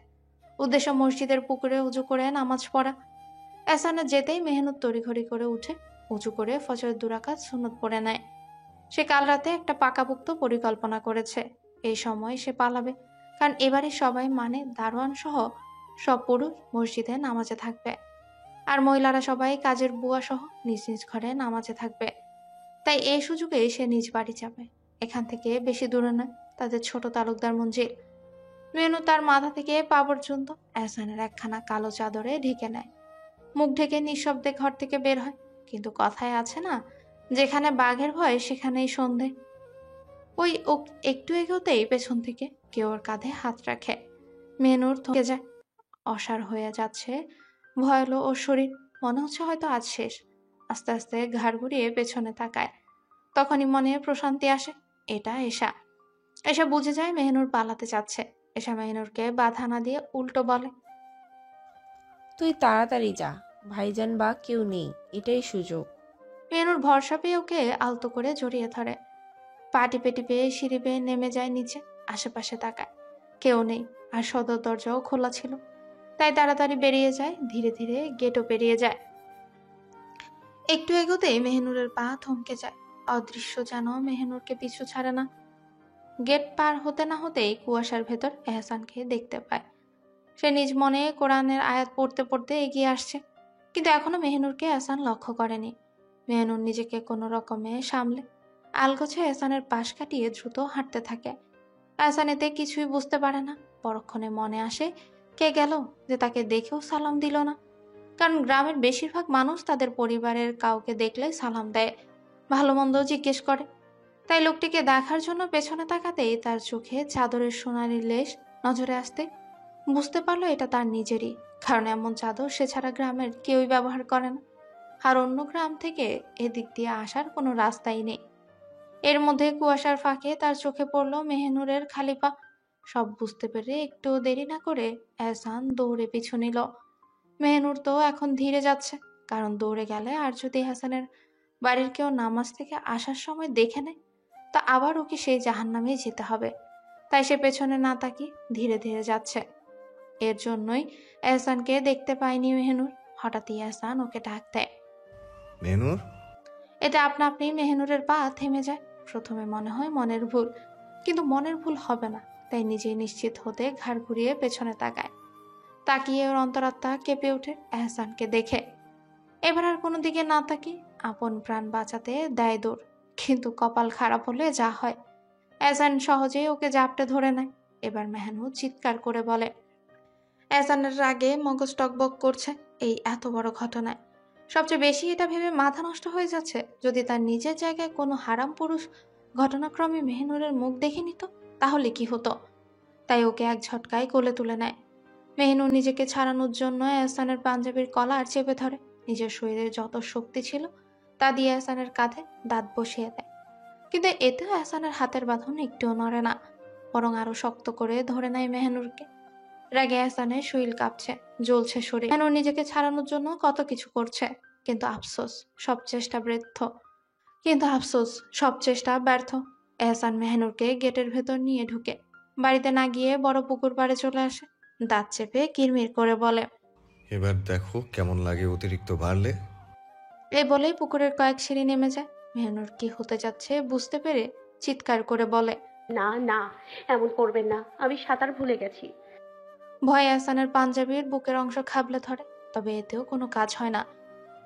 উদ্দেশ্য মসজিদের পুকুরে উজু করে নামাজ পড়া। এহসানের যেতেই মেহনুর তড়িঘড়ি করে উঠে উঁচু করে ফজরের 2 রাকাত সুন্নত পড়ে নেয়। সে কাল রাতে একটা পাকাপোক্ত পরিকল্পনা করেছে। এই সময় সে পালাবে, কারণ এবারে সবাই মানে দারোয়ান সহ সব পুরুষ মসজিদে নামাজে থাকবে, আর মহিলারা সবাই কাজের বুয়া সহ নিজ নিজ ঘরে নামাজে থাকবে। তাই এই সুযোগে সে নিজ বাড়ি যাবে। এখান থেকে বেশি দূরে নয় তাদের ছোট তালুকদার মঞ্জিল। মেনু তার মাথা থেকে পা পর্যন্ত এহসানের একখানা কালো চাদরে ঢেকে নেয়। মুখ ঢেকে নিঃশব্দে ঘর থেকে বের হয়। কিন্তু কথায় আছে না, যেখানে বাঘের ভয় সেখানেই সন্ধে। ওই একটু এগোতেই পেছন থেকে কেউ ওর কাঁধে হাত রাখে। মেনুর থমকে যায়। অসাড় হয়ে যাচ্ছে ভয়ালো ওর শরীর। মনে হচ্ছে হয়তো আজ শেষ। আস্তে আস্তে ঘাড় ঘুরিয়ে পেছনে তাকায়। তখনই মনে প্রশান্তি আসে। এটা এসা বুঝে যায় মেহনুর পালাতে চাচ্ছে। এসা মেহনুরকে বাধা না দিয়ে উল্টো বলে, তুই তাড়াতাড়ি যা, ভাইজান বা কেউ নেই, এটাই সুযোগ। মেহনুর ভরসা পেয়ে ওকে আলতো করে জড়িয়ে ধরে। পা টিপে টিপে সিঁড়ি বেয়ে নেমে যায় নিচে। আশেপাশে তাকায়, কেউ নেই, আর সদর দরজাও খোলা ছিল। তাই তাড়াতাড়ি বেরিয়ে যায়। ধীরে ধীরে গেটও পেরিয়ে যায়। একটু এগোতেই মেহনুরের পা থমকে যায়। অদৃশ্য যেন মেহনুরকে পিছু ছাড়ে না। গেট পার হতে না হতেই কুয়াশার ভেতর এহসানকে দেখতে পায়। সে নিজ মনে কোরআনের আয়াত পড়তে পড়তে এগিয়ে আসছে, কিন্তু এখনো মেহনুরকে এহসান লক্ষ্য করেনি। মেহনুর নিজেকে কোনো রকমে সামলে আলগোছে এহসানের পাশ কাটিয়ে দ্রুত হাঁটতে থাকে। এহসান এতে কিছুই বুঝতে পারে না। পরক্ষণে মনে আসে, কে গেল যে তাকে দেখেও সালাম দিল না। কারণ গ্রামের বেশিরভাগ মানুষ তাদের পরিবারের কাউকে দেখলে সালাম দেয়, ভালো মন্দ জিজ্ঞেস করে। তাই লোকটিকে দেখার জন্য পেছনে তাকাতেই তার চোখে চাদরের সোনালি লেশ নজরে আসতে বুঝতে পারলো এটা তার নিজেরই। কারণ এমন চাদর সে ছাড়া গ্রামের কেউই ব্যবহার করে না, আর অন্য গ্রাম থেকে এদিক দিয়ে আসার কোনো রাস্তাই নেই। এর মধ্যে কুয়াশার ফাঁকে তার চোখে পড়ল মেহনুরের খালি পা। সব বুঝতে পেরে একটু দেরি না করে এহসান দৌড়ে পিছু নিল। মেহনুর তো এখন ধীরে যাচ্ছে, কারণ দৌড়ে গেলে আর যদি হাসানের বাড়ির কেউ নামাজ থেকে আসার সময় দেখে নেয়, তা আবার ওকে সেই জাহান্নামেই যেতে হবে। তাই সে পেছনে না তাকিয়ে ধীরে ধীরে যাচ্ছে। এর জন্যই এহসানকে দেখতে পায়নি মেহনুর। হঠাৎই এহসান ওকে ডাক দেয়। মেহনুর, এতে আপনা আপনি মেহনুরের পা থেমে যায়। প্রথমে মনে হয় মনের ভুল, কিন্তু মনের ভুল হবে না। তাই নিজেই নিশ্চিত হতে ঘাড় ঘুরিয়ে পেছনে তাকায়। তাকিয়ে ওর অন্তরাত্মা কেঁপে ওঠে এহসানকে দেখে। এবার আর কোনো দিকে না তাকিয়ে আপন প্রাণ বাঁচাতে দেয় দৌড়। কিন্তু কপাল খারাপ হলে যা হয়, এহসান সহজেই ওকে জাপটে ধরে নেয়। এবার মেহনুর চিৎকার করে বলে। এহসানের রাগে মগজ টকবক করছে এই এত বড় ঘটনায়। সবচেয়ে বেশি এটা ভেবে মাথা নষ্ট হয়ে যাচ্ছে, যদি তার নিজের জায়গায় কোনো হারাম পুরুষ ঘটনাক্রমে মেহনুরের মুখ দেখে নিত তাহলে কি হতো। তাই ওকে এক ঝটকায় কোলে তুলে নেয়। মেহনুর নিজেকে ছাড়ানোর জন্য এহসানের পাঞ্জাবির কলার চেপে ধরে। নিজের শরীরে যত শক্তি ছিল তা দিয়ে এহসানের কাঁধে দাঁত বসিয়ে দেয়, কিন্তু এতেও এহসানের হাতের বাঁধন একটুও নড়ে না, বরং আরো শক্ত করে ধরে নেয় মেহনুরকে। রাগে এহসানের শরীর কাঁপছে, জ্বলছে শরীর। মেহনুর নিজেকে ছাড়ানোর জন্য কত কিছু করছে, কিন্তু আফসোস সব চেষ্টা ব্যর্থ। এহসান মেহনুরকে গেটের ভেতর নিয়ে ঢুকে বাড়িতে না গিয়ে বড় পুকুর পাড়ে চলে আসে। দাঁত চেপে কিরমির করে বলে, এবার দেখো কেমন লাগে অতিরিক্ত বাড়লে। এই বলেই পুকুরের কয়েক সিঁড়ি নেমে যায়। মেহনুর কি হতে যাচ্ছে বুঝতে পেরে চিৎকার করে বলে, না না, এমন করবেন না, আমি সাঁতার ভুলে গেছি। ভয়ে এহসানের পাঞ্জাবির বুকের অংশ খাবলে ধরে, তবে এতেও কোনো কাজ হয় না।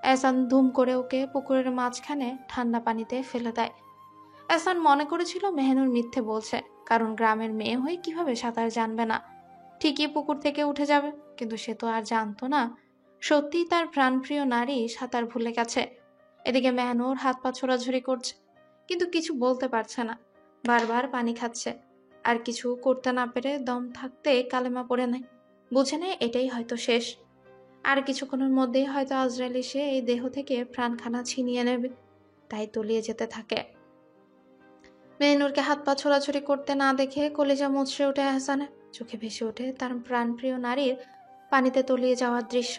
এহসান ধুম করে ওকে পুকুরের মাঝখানে ঠান্ডা পানিতে ফেলে দেয়। এহসান মনে করেছিল মেহনুর মিথ্যে বলছে, কারণ গ্রামের মেয়ে হয়ে কিভাবে সাঁতার জানবে না, ঠিকই পুকুর থেকে উঠে যাবে। কিন্তু সে তো আর জানতো না সত্যিই তার প্রাণপ্রিয় নারী সাঁতার ভুলে গেছে। এদিকে মেহনুর হাত পা ছোড়াছুড়ি করছে, কিন্তু কিছু বলতে পারছে না, বারবার পানি খাচ্ছে। আর কিছু করতে না পেরে দম থাকতে কালেমা পড়ে নেয়, বুঝে নেয় এটাই হয়তো শেষ। আর কিছুক্ষণের মধ্যেই হয়তো আজরাইল এসে এই দেহ থেকে প্রাণখানা ছিনিয়ে নেবে, তাই তলিয়ে যেতে থাকে। মেহনুরকে হাত পা ছোড়াছুড়ি করতে না দেখে কলিজা মুচড়ে ওঠে এহসানের, চোখে ভেসে ওঠে তার প্রাণপ্রিয় নারীর পানিতে তলিয়ে যাওয়ার দৃশ্য।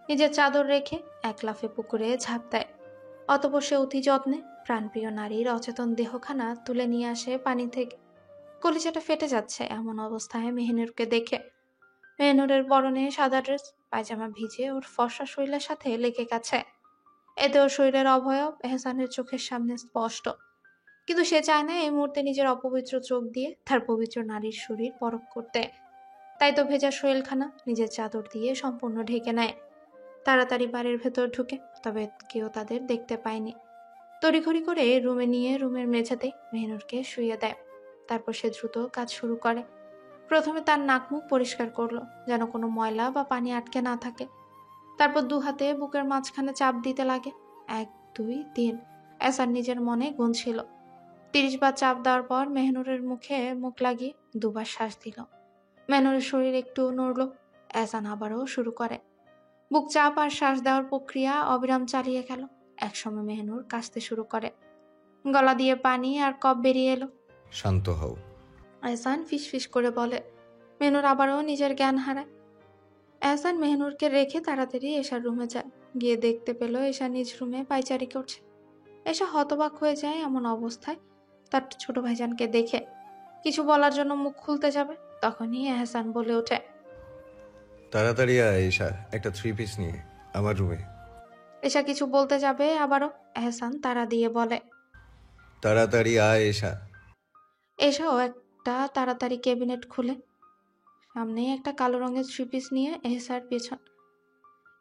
নিজের চাদর রেখে এক লাফে পুকুরে ঝাঁপ দেয়। অতঃপর সে অতি যত্নে প্রাণপ্রিয় নারীর অচেতন দেহখানা তুলে নিয়ে আসে পানি থেকে। কলিজাটা ফেটে যাচ্ছে এমন অবস্থায় মেহনুরকে দেখে। মেহনুরের পরনে সাদা ড্রেস, পায়জামা ভিজে ওর ফর্সা শরীরের সাথে লেগে গেছে। এতে ওর শরীরের অবয়ব এহসানের চোখের সামনে স্পষ্ট, কিন্তু সে চায় না এই মুহূর্তে নিজের অপবিত্র চোখ দিয়ে তার পবিত্র নারীর শরীর পরখ করতে। তাই তো ভেজা শরীরখানা নিজের চাদর দিয়ে সম্পূর্ণ ঢেকে নেয়। তাড়াতাড়ি বাড়ির ভেতর ঢুকে, তবে কেউ তাদের দেখতে পায়নি। তড়িঘড়ি করে রুমে নিয়ে রুমের মেঝেতে মেহনুরকে শুইয়ে দেয়। তারপর সে দ্রুত কাজ শুরু করে। প্রথমে তার নাক মুখ পরিষ্কার করলো, যেন কোনো ময়লা বা পানি আটকে না থাকে। তারপর দু হাতে বুকের মাঝখানে চাপ দিতে লাগে। 1 2 3 এহসান নিজের মনে গুনছিল। 30 বার চাপ দেওয়ার পর মেহনুরের মুখে মুখ লাগিয়ে দুবার শ্বাস দিল। মেহনুরের শরীর একটু নড়ল। এহসান আবারও শুরু করে। বুক চাপ আর শ্বাস দেওয়ার প্রক্রিয়া অবিরাম চালিয়ে গেল। একসময় মেহনুর কাশতে শুরু করে, গলা দিয়ে পানি আর কফ বেরিয়ে এলো। শান্ত হও। এহসান ফিসফিস করে বলে। মেহনুর আবারও নিজের জ্ঞান হারায়। এহসান মেহনুরকে রেখে তাড়াতাড়ি এশার রুমে যায়। গিয়ে দেখতে পেল এশা নিজ রুমে পায়চারি করছে। এশা হতবাক হয়ে যায় এমন অবস্থায় তার ছোট ভাইজানকে দেখে। কিছু বলার জন্য মুখ খুলতে যাবে, তখনই এহসান বলে ওঠে, তাড়াতাড়ি আয় ঈশা, একটা 3 পিস নিয়ে আমার রুমে। এশা কিছু বলতে যাবে, আবারও এহসান তাড়া দিয়ে বলে, তাড়াতাড়ি আয় ঈশা। এশাও একটা তাড়াতাড়ি ক্যাবিনেট খুলে সামনে একটা কালো রঙের 3 পিস নিয়ে এহসার পেছন।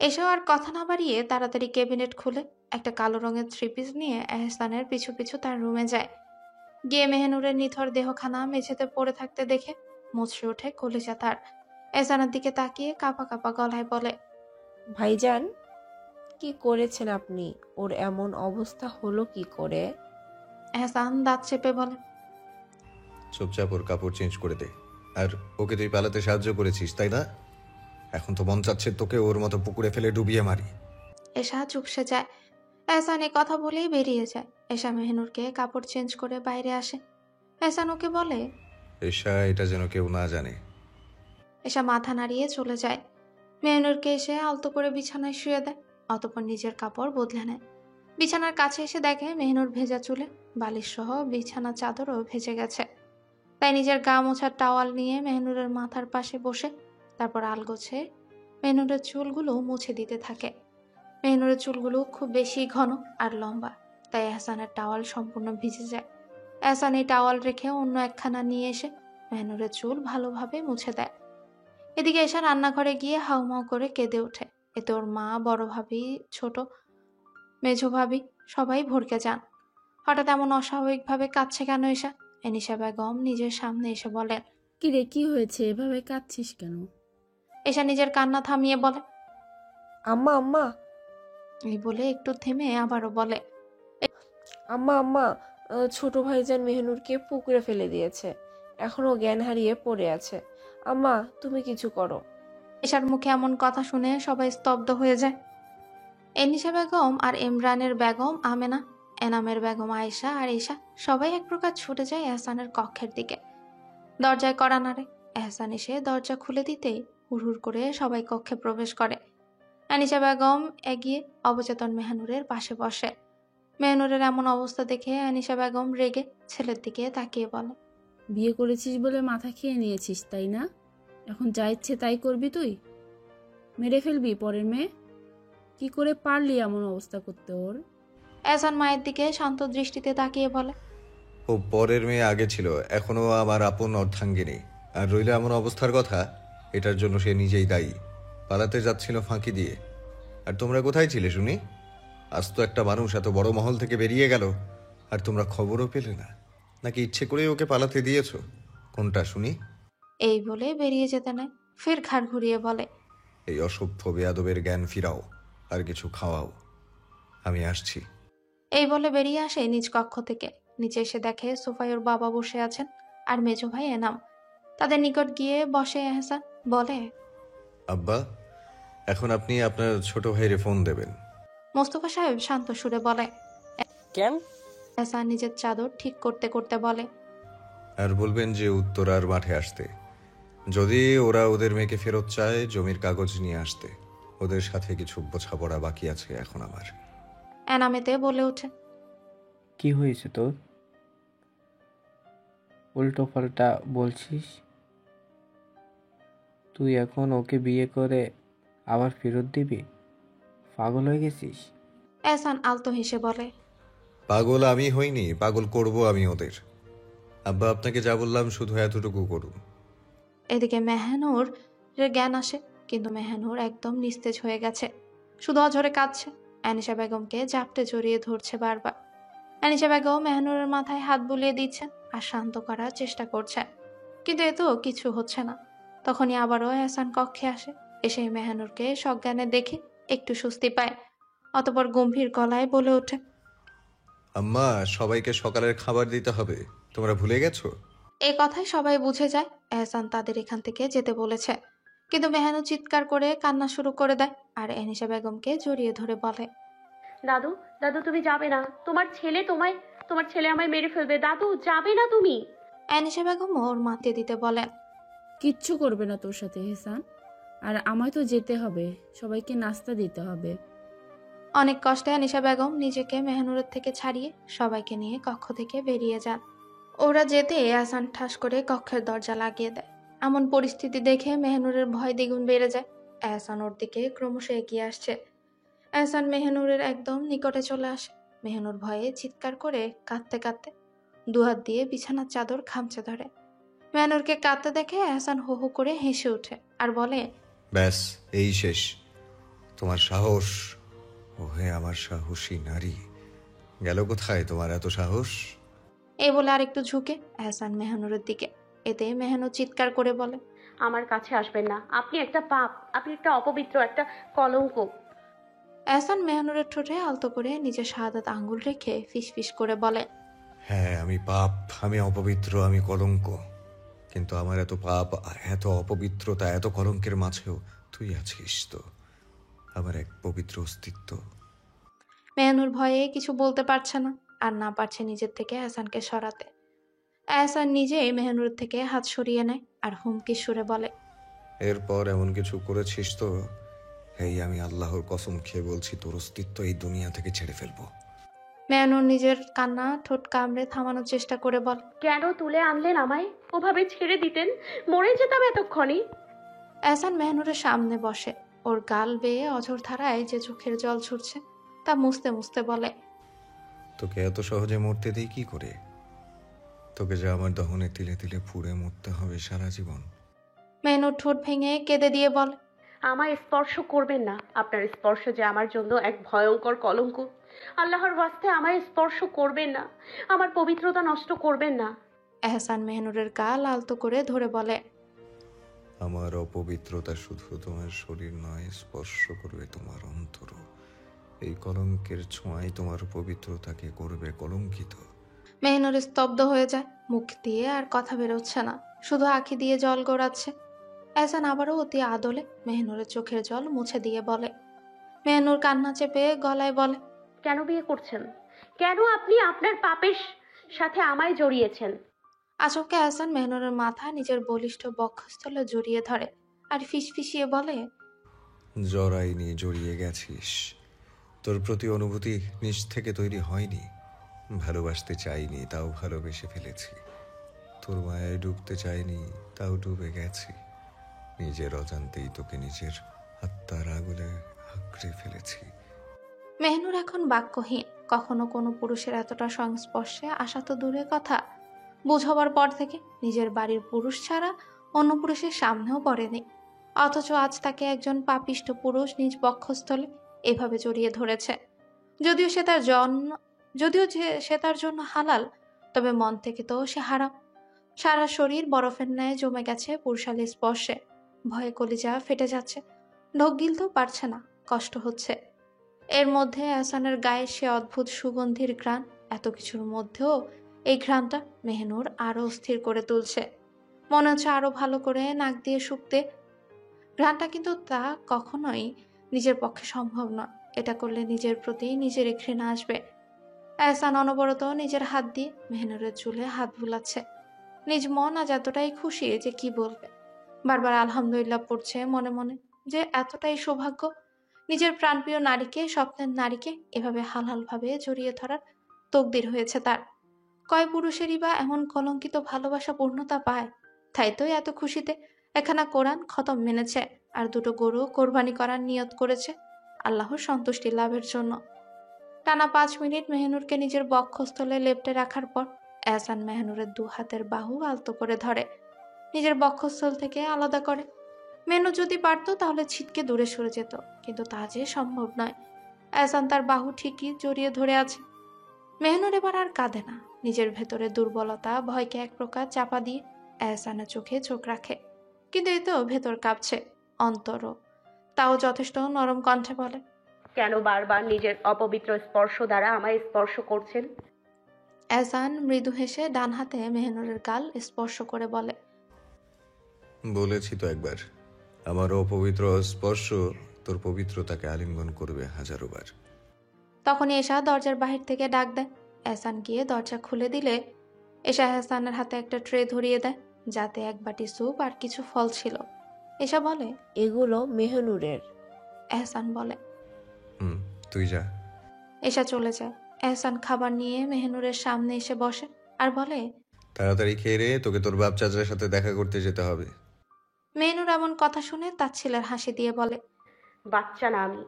এসব আর কথা না বাড়িয়ে তাড়াতাড়ি ক্যাবিনেট খুলে একটা কালো রঙের 3 পিস নিয়ে এহসানের পিছু পিছু তার রুমে যায়। গিয়ে মেহনুরের নিথর দেহখানা মেঝেতে পড়ে থাকতে দেখে মুচড়ে ওঠে কলিজা তার। এহসানের দিকে তাকিয়ে কাঁপা কাঁপা গলায় বলে, ভাইজান, কি করেছেন আপনি? ওর এমন অবস্থা হলো কি করে? এহসান দাঁত চেপে বলে, চুপচাপ ওর কাপড় চেঞ্জ করে দে। আর ওকে তুই পালাতে সাহায্য করেছিস তাই না? এখন তো মন চাচ্ছে তোকে ওর মতো পুকুরে ফেলে ডুবিয়ে মারি। এশা চুপসে যায়। এহসান এ কথা বলেই বেরিয়ে যায়। এশা মেহনুরকে কাপড় চেঞ্জ করে বাইরে আসে। এহসান ওকে বলে, ঈশা, এটা যেন কেউ না জানে। এশা মাথা নাড়িয়ে চলে যায়। মেহনুরকে এসে আলতো করে বিছানায় শুয়ে দেয়, অতঃপর নিজের কাপড় বদলে নেয়। বিছানার কাছে এসে দেখে মেহনুর ভেজা চুলে বালিশ সহ বিছানা চাদরও ভেজে গেছে। তাই নিজের গা মোছার টাওয়াল নিয়ে মেহনুরের মাথার পাশে বসে তারপর আলগোছে মেহনুরের চুলগুলো মুছে দিতে থাকে। মেহনুরের চুলগুলো খুব বেশি ঘন আর লম্বা, তাই এহসানের টাওয়াল সম্পূর্ণ ভিজে যায়। এহসান এই টাওয়াল রেখে অন্য একখানা নিয়ে এসে মেহনুরের চুল ভালোভাবে মুছে দেয়। এদিকে এসে রান্নাঘরে গিয়ে হাউমাউ করে কেঁদে ওঠে। এতে ওর মা, বড় ভাবি, ছোট মেঝো ভাবি সবাই ভড়কে যান। হঠাৎ এমন অস্বাভাবিকভাবে কাঁদছে কেন এসা? এনিশা বেগম নিজের সামনে এসে বলেন, কি রে, কি হয়েছে? এভাবে কাঁদছিস কেন? এসা নিজের কান্না থামিয়ে বলে, আম্মা আম্মা, এই বলে একটু থেমে আবারও বলে, আম্মা আম্মা, ছোট ভাইজান মেহনুরকে পুকুরে ফেলে দিয়েছে, এখনো জ্ঞান হারিয়ে পড়ে আছে। আম্মা, তুমি কিছু করো। এশার মুখে এমন কথা শুনে সবাই স্তব্ধ হয়ে যায়। এনিশা বেগম আর ইমরানের বেগম আমেনা, এনামের বেগম আয়েশা আর ঈশা সবাই এক প্রকার ছুটে যায় এহসানের কক্ষের দিকে। দরজায় কড়া নাড়ে। এহসান এসে দরজা খুলে দিতেই হুড়হুড় করে সবাই কক্ষে প্রবেশ করে। আনিশা বেগম এগিয়ে অবচেতন মেহনুরের পাশে বসে। মেহনুরের এমন অবস্থা দেখে আনিশা বেগম রেগে ছেলের দিকে তাকিয়ে বলে, বিয়ে করেছিস বলে মাথা খেয়ে নিয়েছিস তাই না? এখন যা ইচ্ছে তাই করবি তুই? মেরে ফেলবি পরের মেয়ে? কি করে পারলি এমন অবস্থা করতে ওর? এহসান মায়ের দিকে শান্ত দৃষ্টিতে তাকিয়ে বলে, ও পরের মেয়ে আগে ছিল, এখনো আমার আপন অর্ধাঙ্গিনী। আর রইল এমন অবস্থার কথা, এটার জন্য সে নিজেই দায়ী। পালাতে যাচ্ছিল ফাঁকি দিয়ে। আর তোমরা কোথায় ছিলে শুনি? আজ তো একটা মানুষ এত বড় মহল থেকে বেরিয়ে গেল, আর তোমরা খবরও পেলে না? নাকি ইচ্ছে করেই ওকে পালাতে দিয়েছো? কোনটা শুনি? এই বলে বেরিয়ে যেতে নেয়। ফের ঘাড় ঘুরিয়ে বলে, এই অসভ্য বেয়াদবের জ্ঞান ফিরাও, আর কিছু খাওয়াও। আমি আসছি। এই বলে বেরিয়ে আসে নিজ কক্ষ থেকে। নিচে এসে দেখে সোফায় ওর বাবা বসে আছেন আর মেজো ভাই এনাম। তাদের নিকট গিয়ে বসে এহসান বলে, আব্বা, এখন আপনি আপনার ছোট ভাইরে ফোন দেবেন। মোস্তফা সাহেব শান্ত সুরে বলে। কেন? এহসান নিজের চাদর ঠিক করতে করতে বলে, আর বলবেন যে উত্তরার মাঠে আসতে। যদি ওরা ওদের মেয়েকে ফেরত চায়, জমির কাগজ নিয়ে আসতে। ওদের সাথে কিছু বোঝাপড়া বাকি আছে এখন আমার। এনামেতে বলে ওঠে, কি হয়েছে তোর? উল্টো পাল্টা বলছিস? তুই এখন ওকে বিয়ে করে আবার ফেরত দিবি? পাগল হয়ে গেছিস? এহসান আলতো হেসে বলে, পাগল আমি হইনি, পাগল করব আমি ওদের। আব্বা, আপনাকে যা বললাম শুধু এতটুকু করুন। এদিকে মেহনুর জ্ঞান আসে, কিন্তু মেহনুর একদম নিস্তেজ হয়ে গেছে, শুধু অঝরে কাঁদছে। আনিশা বেগমকে জাপটে জড়িয়ে ধরছে বারবার। আনিশা বেগম মেহনুরের মাথায় হাত বুলিয়ে দিচ্ছেন আর শান্ত করার চেষ্টা করছে, কিন্তু এ তো কিছু হচ্ছে না। তখনই আবারও এহসান কক্ষে আসে। এসে মেহনুরকে সজ্ঞানে দেখে একটু স্বস্তি পায়। অতপর গম্ভীর গলায় বলে ওঠে, আম্মা, সবাইকে সকালের খাবার দিতে হবে, তোমরা ভুলে গেছো? এই কথায় সবাই বুঝে যায় এহসান তাদের এখান থেকে যেতে বলেছে। কিন্তু মেহনু চিৎকার করে কান্না শুরু করে দেয় আর এনিশা বেগমকে জড়িয়ে ধরে বলে, দাদু, দাদু তুমি যাবে না। তোমার ছেলে আমায় মেরে ফেলবে। দাদু, যাবে না তুমি? এনিশা বেগম ওর মাতে দিতে বলেন, কিচ্ছু করবে না তোর সাথে হেসান। আর আমায় তো যেতে হবে, সবাইকে নাস্তা দিতে হবে। অনেক কষ্টে আনিশা বেগম নিজেকে মেহনুরের থেকে ছাড়িয়ে সবাইকে নিয়ে কক্ষ থেকে বেরিয়ে যান। ওরা যেতে এহসান ঠাস করে কক্ষের দরজা লাগিয়ে দেয়। এমন পরিস্থিতি দেখে মেহনুরের ভয় দ্বিগুণ বেড়ে যায়। এহসান ওর দিকে ক্রমশ এগিয়ে আসছে। এহসান মেহনুরের একদম নিকটে চলে আসে। মেহনুর ভয়ে চিৎকার করে কাঁদতে কাঁদতে দুহাত দিয়ে বিছানার চাদর খামচে ধরে। মেহনুরকে কাঁদতে দেখে এহসান হো হো করে হেসে ওঠে আর বলে, ব্যাস, এই শেষ তোমার সাহস? ওহে আমার সাহসী নারী, গেল কোথায় তোমার এত সাহস? এই বলে আরেকটু ঝুঁকে এহসান মেহনুরের দিকে। এতে মেহনুর চিৎকার করে বলে, আমার কাছে আসবেন না। আপনি একটা পাপ, আপনি একটা অপবিত্র, একটা কলঙ্ক। এহসান মেহনুরের ঠোঁটে আলতো করে নিজের শাহাদাত আঙ্গুল রেখে ফিসফিস করে বলে, হ্যাঁ, আমি পাপ, আমি অপবিত্র, আমি কলঙ্ক। কিন্তু আমার এত পাপ, এত অপবিত্রতা, এত কলঙ্কের মাঝেও তুই আছিস তো, আমার এক পবিত্র অস্তিত্ব। মেহনুর ভয়ে কিছু বলতে পারছে না, আর না পারছে নিজের থেকে এহসানকে সরাতে। এহসান নিজেই মেহনুরের থেকে হাত সরিয়ে নেয় আর হুমকি সুরে বলে, এরপর এমন কিছু করেছিস তো, এই আমি আল্লাহর কসম খেয়ে বলছি, তোর অস্তিত্ব এই দুনিয়া থেকে ছেড়ে ফেলবো। মেহনুর নিজের কান্না ঠোঁট কামড়ে থামানোর চেষ্টা করে বলে, কেন তুলে আনলেন আমায়? ওভাবে ছেড়ে দিতেন, মরে যেতাম এতক্ষণে। এহসান মেহনুরের সামনে বসে। ওর গাল বেয়ে অঝোর ধারায় যে চোখের জল ছুটছে তা মুছতে মুছতে বলে, তোকে এত সহজে মরতে দেই কি করে? তোকে যে আমার দহনে তিলে তিলে পুড়ে মরতে হবে সারা জীবন। মেহনুর ঠোঁট ভেঙে কেঁদে দিয়ে বলে, আমায় স্পর্শ করবেন না। আপনার স্পর্শ যে আমার জন্য এক ভয়ঙ্কর কলঙ্ক। আল্লাহর ওয়াস্তে আমায় স্পর্শ করবেন না, আমার পবিত্রতা নষ্ট করবেন না। এহসান মেহনুরের গাল আলতো করে ধরে বলে, আমার অপবিত্রতা শুধু তোমার শরীর নয়, স্পর্শ করবে তোমার অন্তর। এই কলঙ্কের ছোঁয়ায় তোমার পবিত্রতাকে করবে কলঙ্কিত। মেহনুর স্তব্ধ হয়ে যায়, মুখ দিয়ে আর কথা বেরোচ্ছে না, শুধু আঁখি দিয়ে জল গড়াচ্ছে। এহসান আবারও অতি আদলে মেহনুরের চোখের জল মুছে দিয়ে বলে। মেহনুর কান্না চেপে গলায় বলে, কেন বিয়ে করছেন? কেন আপনি আপনার পাপের সাথে আমায় জড়িয়েছেন? আচমকে এহসান মেহনুরের মাথা নিজের বলিষ্ঠ বক্ষস্থলে জড়িয়ে ধরে আর ফিসফিসিয়ে বলে, জড়াইনি, জড়িয়ে গেছিস। তোর প্রতি অনুভূতি নিজ থেকে তৈরি হয়নি। ভালোবাসতে চাইনি, তাও ভালোবেসে ফেলেছি। তোর মায়ায় ডুবতে চাইনি, তাও ডুবে গেছি। নিজের অজান্তেই তোকে নিজের আত্মার আগুনে আঁকড়ে ফেলেছি। মেহনুর এখন বাক্যহীন। কখনো কোনো পুরুষের এতটা সংস্পর্শে আসা তো দূরের কথা, বুঝবার পর থেকে নিজের বাড়ির পুরুষ ছাড়া অন্য পুরুষের সামনেও পড়েনি। অথচ আজ তাকে একজন পাপিষ্ঠ পুরুষ নিজ বক্ষস্থলে এভাবে জড়িয়ে ধরেছে। যদিও সে তার জন্য হালাল, তবে মন থেকে তো সে হারাম। সারা শরীর বরফের ন্যায় জমে গেছে পুরুষালী স্পর্শে। ভয়ে কলিজা ফেটে যাচ্ছে, ঢোক গিলতেও পারছে না, কষ্ট হচ্ছে। এর মধ্যে এহসানের গায়ে সে অদ্ভুত সুগন্ধির ঘ্রাণ, এত কিছুর মধ্যেও এই ঘ্রাণটা মেহনুর আরো অস্থির করে তুলছে। মনে হচ্ছে আরো ভালো করে নাক দিয়ে শুকতে। ঘ্রাণটা কিন্তু তা কখনোই নিজের পক্ষে সম্ভব নয়। এটা করলে নিজের প্রতি নিজেরই ঘৃণা আসবে। এহসান অনবরত নিজের হাত দিয়ে মেহনুরের চুলে হাত বুলাচ্ছে। নিজ মন আজ এতটাই খুশি যে কি বলবে। বারবার আলহামদুলিল্লাহ পড়ছে মনে মনে, যে এতটাই সৌভাগ্য নিজের প্রাণপ্রিয় নারীকে, স্বপ্নের নারীকে এভাবে হালহালভাবে জড়িয়ে ধরার তকদির হয়েছে তার। কয় পুরুষেরই বা এমন কলঙ্কিত ভালোবাসা পূর্ণতা পায়। তাই তো এত খুশিতে একখানা কোরআন খতম মেনেছে আর দুটো গরু কোরবানি করার নিয়ত করেছে আল্লাহর সন্তুষ্টি লাভের জন্য। টানা 5 মিনিট মেহনুরকে নিজের বক্ষস্থলে লেপ্টে রাখার পর এহসান মেহনুরের 2 হাতের বাহু আলতো করে ধরে নিজের বক্ষস্থল থেকে আলাদা করে। মেনু যদি পারতো তাহলে ছিটকে দূরে সরে যেত, কিন্তু তা যে সম্ভব নয়। এহসান তার বাহু ঠিকই জড়িয়ে ধরে আছে। মেহনুর এবার আর কাঁদে না। নিজের ভেতরে দুর্বলতা, ভয়কে এক প্রকার চাপা দিয়ে এহসানের চোখে চোখ রাখে। কিন্তু এতেও ভেতর কাঁপছে, অন্তরও। তাও যথেষ্ট নরম কণ্ঠে বলে, কেন বারবার নিজের অপবিত্র স্পর্শ দ্বারা আমায় স্পর্শ করছেন? এহসান মৃদু হেসে ডান হাতে মেহনুরের গাল স্পর্শ করে বলে, বলেছি তো একবার, আমার অপবিত্র স্পর্শ তোর পবিত্রতাকে আলিঙ্গন করবে হাজারো বার। তখনই এশা দরজার বাহির থেকে ডাক দেয়। এহসান গিয়ে দরজা খুলে দিলে এশা এহসানের হাতে একটা ট্রে ধরিয়ে দেয়, যাতে এক বাটি স্যুপ আর কিছু ফল ছিল। এশা বলে, এগুলো মেহনুরের। এহসান বলে, তুই যা। এশা চলে যায়। এহসান খাবার নিয়ে মেহনুরের সামনে এসে বসে আর বলে, তাড়াতাড়ি খেয়ে রে, তোকে তোর বাপ চাচার সাথে দেখা করতে যেতে হবে। মেহনুর এমন কথা শুনে তার ছেলের হাসি দিয়ে বলে, বাচ্চা না আমি।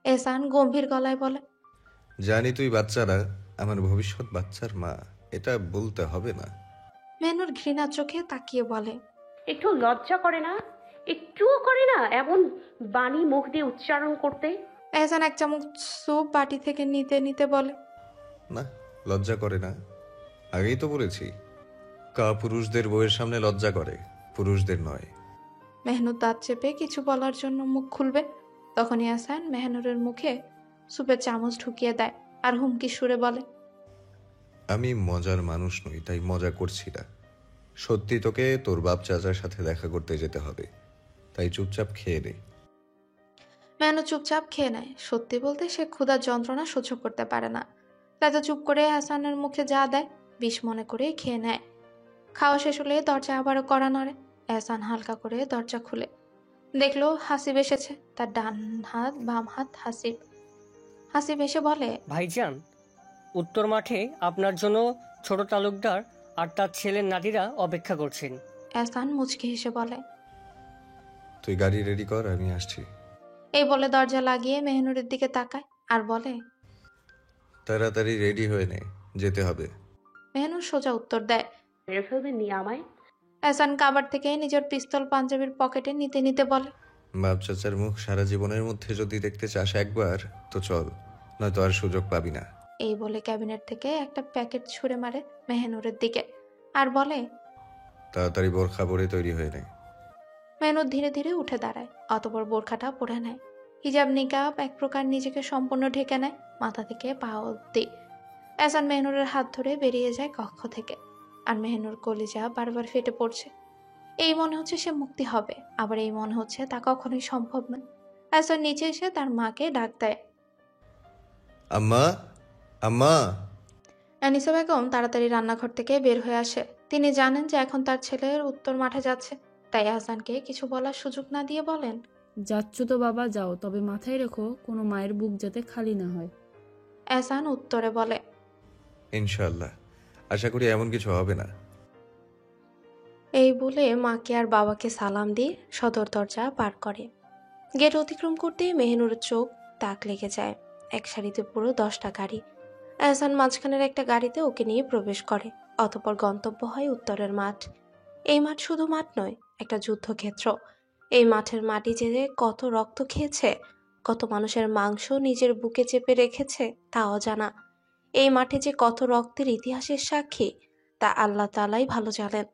এহসান গম্ভীর গলায় বলে, জানি তুই বাচ্চা না, আমার ভবিষ্যৎ বাচ্চার মা, এটা বলতে হবে না। মেহনুর ঘৃণার চোখে তাকিয়ে বলে, একটু লজ্জা করে না? একটুও করে না এমন বাণী মুখ দিয়ে উচ্চারণ করতে? এহসান এক চামচ স্যুপ বাটি থেকে নিতে নিতে বলে, না, লজ্জা করে না। আগেই তো বলেছি, পুরুষদের বউয়ের সামনে লজ্জা করে, পুরুষদের নয়। মেহনুর দাঁত চেপে কিছু বলার জন্য মুখ খুলবে, তখনই এহসান মেহনুরের মুখে স্যুপের চামচ ঢুকিয়ে দেয় আর হুমকি সুরে বলে, আমি মজার মানুষ নই, তাই মজা করছি না। সত্যি তোকে তোর বাপ চাচার সাথে দেখা করতে যেতে হবে, তাই চুপচাপ খেয়ে নে। মেহনুর চুপচাপ খেয়ে নেয়। সত্যি বলতে সে ক্ষুধার যন্ত্রণা সহ্য করতে পারে না, তাই তো চুপ করে এহসানের মুখে যা দেয় বিষ মনে করে খেয়ে নেয়। খাওয়া শেষ হলে দরজা আবারও কড়া নড়ে। এহসান হালকা করে দরজা খুলে দেখলো হাসিব এসেছে। তার ডান হাত বাম হাত হাসিব। হাসিব এসে বলে, ভাইজান, উত্তর মাঠে আপনার জন্য ছোট তালুকদার আর তার ছেলের নাতিরা অপেক্ষা করছেন। এহসান মুচকি হেসে বলে, তুই গাড়ি রেডি কর, আমি আসছি। এই বলে দরজা লাগিয়ে মেহনুরের দিকে তাকায় আর বলে, তাড়াতাড়ি রেডি হয়ে নে, যেতে হবে। মেহনুর সোজা উত্তর দেয়। মেরে ফেলবেন নি আমায়? এহসান কাবার থেকে নিজের পিস্তল পাঞ্জাবির পকেটে নিতে নিতে বলে, বাপ চাচার মুখ সারা জীবনের মধ্যে যদি দেখতে চাস একবার, তো চল, নয়তো আর সুযোগ পাবি না। এই বলে ক্যাবিনেট থেকে একটা প্যাকেট ছুঁড়ে মারে মেহনুরের দিকে আর বলে, তাড়াতাড়ি বোরখা পরে তৈরি হয়ে নে। মেহনুর ধীরে ধীরে উঠে দাঁড়ায়, অতপর বোরখাটা পরে নেয়। হিজাব নিকাব এক প্রকার নিজেকে সম্পূর্ণ ঢেকে নেয়, মাথা থেকে পা অব্দি। এহসান মেহনুরের হাত ধরে বেরিয়ে যায় কক্ষ থেকে। আর মেহনুর কলিজা বারবার ফেটে পড়ছে। এই মনে হচ্ছে সে মুক্তি হবে, আবার এই মনে হচ্ছে তা কখনোই সম্ভব নয়। এহসান নিচে এসে তার মাকে ডাক দেয়। আম্মা, আম্মা। আনিসা বেগম তাড়াতাড়ি রান্নাঘর থেকে বের হয়ে আসে। তিনি জানেন যে এখন তার ছেলের উত্তর মাঠে যাচ্ছে, তাই এহসানকে কিছু বলার সুযোগ না দিয়ে বলেন, যাচ্ছ তো বাবা, যাও, তবে মাথায় রেখো কোনো মায়ের বুক যাতে খালি না হয়। এহসান উত্তরে বলে, ইনশাল্লাহ, আশা করি এমন কিছু হবে না। এই বলে মাকে আর বাবাকে সালাম দিয়ে সদর দরজা পার করে। গেট অতিক্রম করতেই মেহনুরের চোখ তাক লেগে যায়। এক সারিতে পুরো 10টা গাড়ি। এহসান মাঝখানের একটা গাড়িতে ওকে নিয়ে প্রবেশ করে। অতঃপর গন্তব্য হয় উত্তরের মাঠ। এই মাঠ শুধু মাঠ নয়, একটা যুদ্ধক্ষেত্র। এই মাঠের মাটি যে কত রক্ত খেয়েছে, কত মানুষের মাংস নিজের বুকে চেপে রেখেছে তা অজানা। এই মাঠে যে কত রক্তের ইতিহাসের সাক্ষী তা আল্লাহ তাআলাই ভালো জানেন।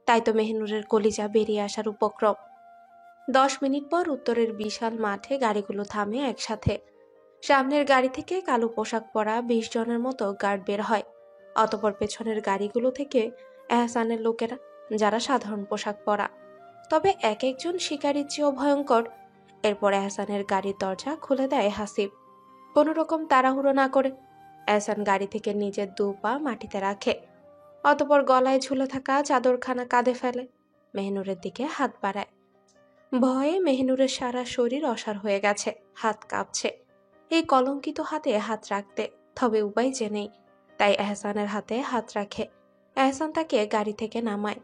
তাই তো মেহনুরের কলিজা বেরিয়ে আসার উপক্রম। 10 মিনিট পর উত্তরের বিশাল মাঠে গাড়িগুলো থামে একসাথে। সামনের গাড়ি থেকে কালো পোশাক পরা 20 জনের মতো গার্ড বের হয়। অতঃপর পেছনের গাড়িগুলো থেকে এহসানের লোকেরা, যারা সাধারণ পোশাক পরা, তবে এক একজন শিকারীর চেয়েও ভয়ঙ্কর। এরপর এহসানের গাড়ির দরজা খুলে দেয় হাসিব, কোনো রকম তাড়াহুড়ো না করে। এহসান গাড়ি থেকে নিজের 2 পা মাটিতে রাখে। অতঃপর গলায় ঝুলে থাকা চাদরখানা কাঁধে ফেলে, মেহনুরের দিকে হাত বাড়ায়। ভয়ে মেহনুরের সারা শরীর অসাড় হয়ে গেছে, হাত কাঁপছে এই কলঙ্কিত হাতে হাত রাখতে, তবে উপায় যে নেই। তাই এহসানের হাতে হাত রাখে। এহসান তাকে গাড়ি থেকে নামায়।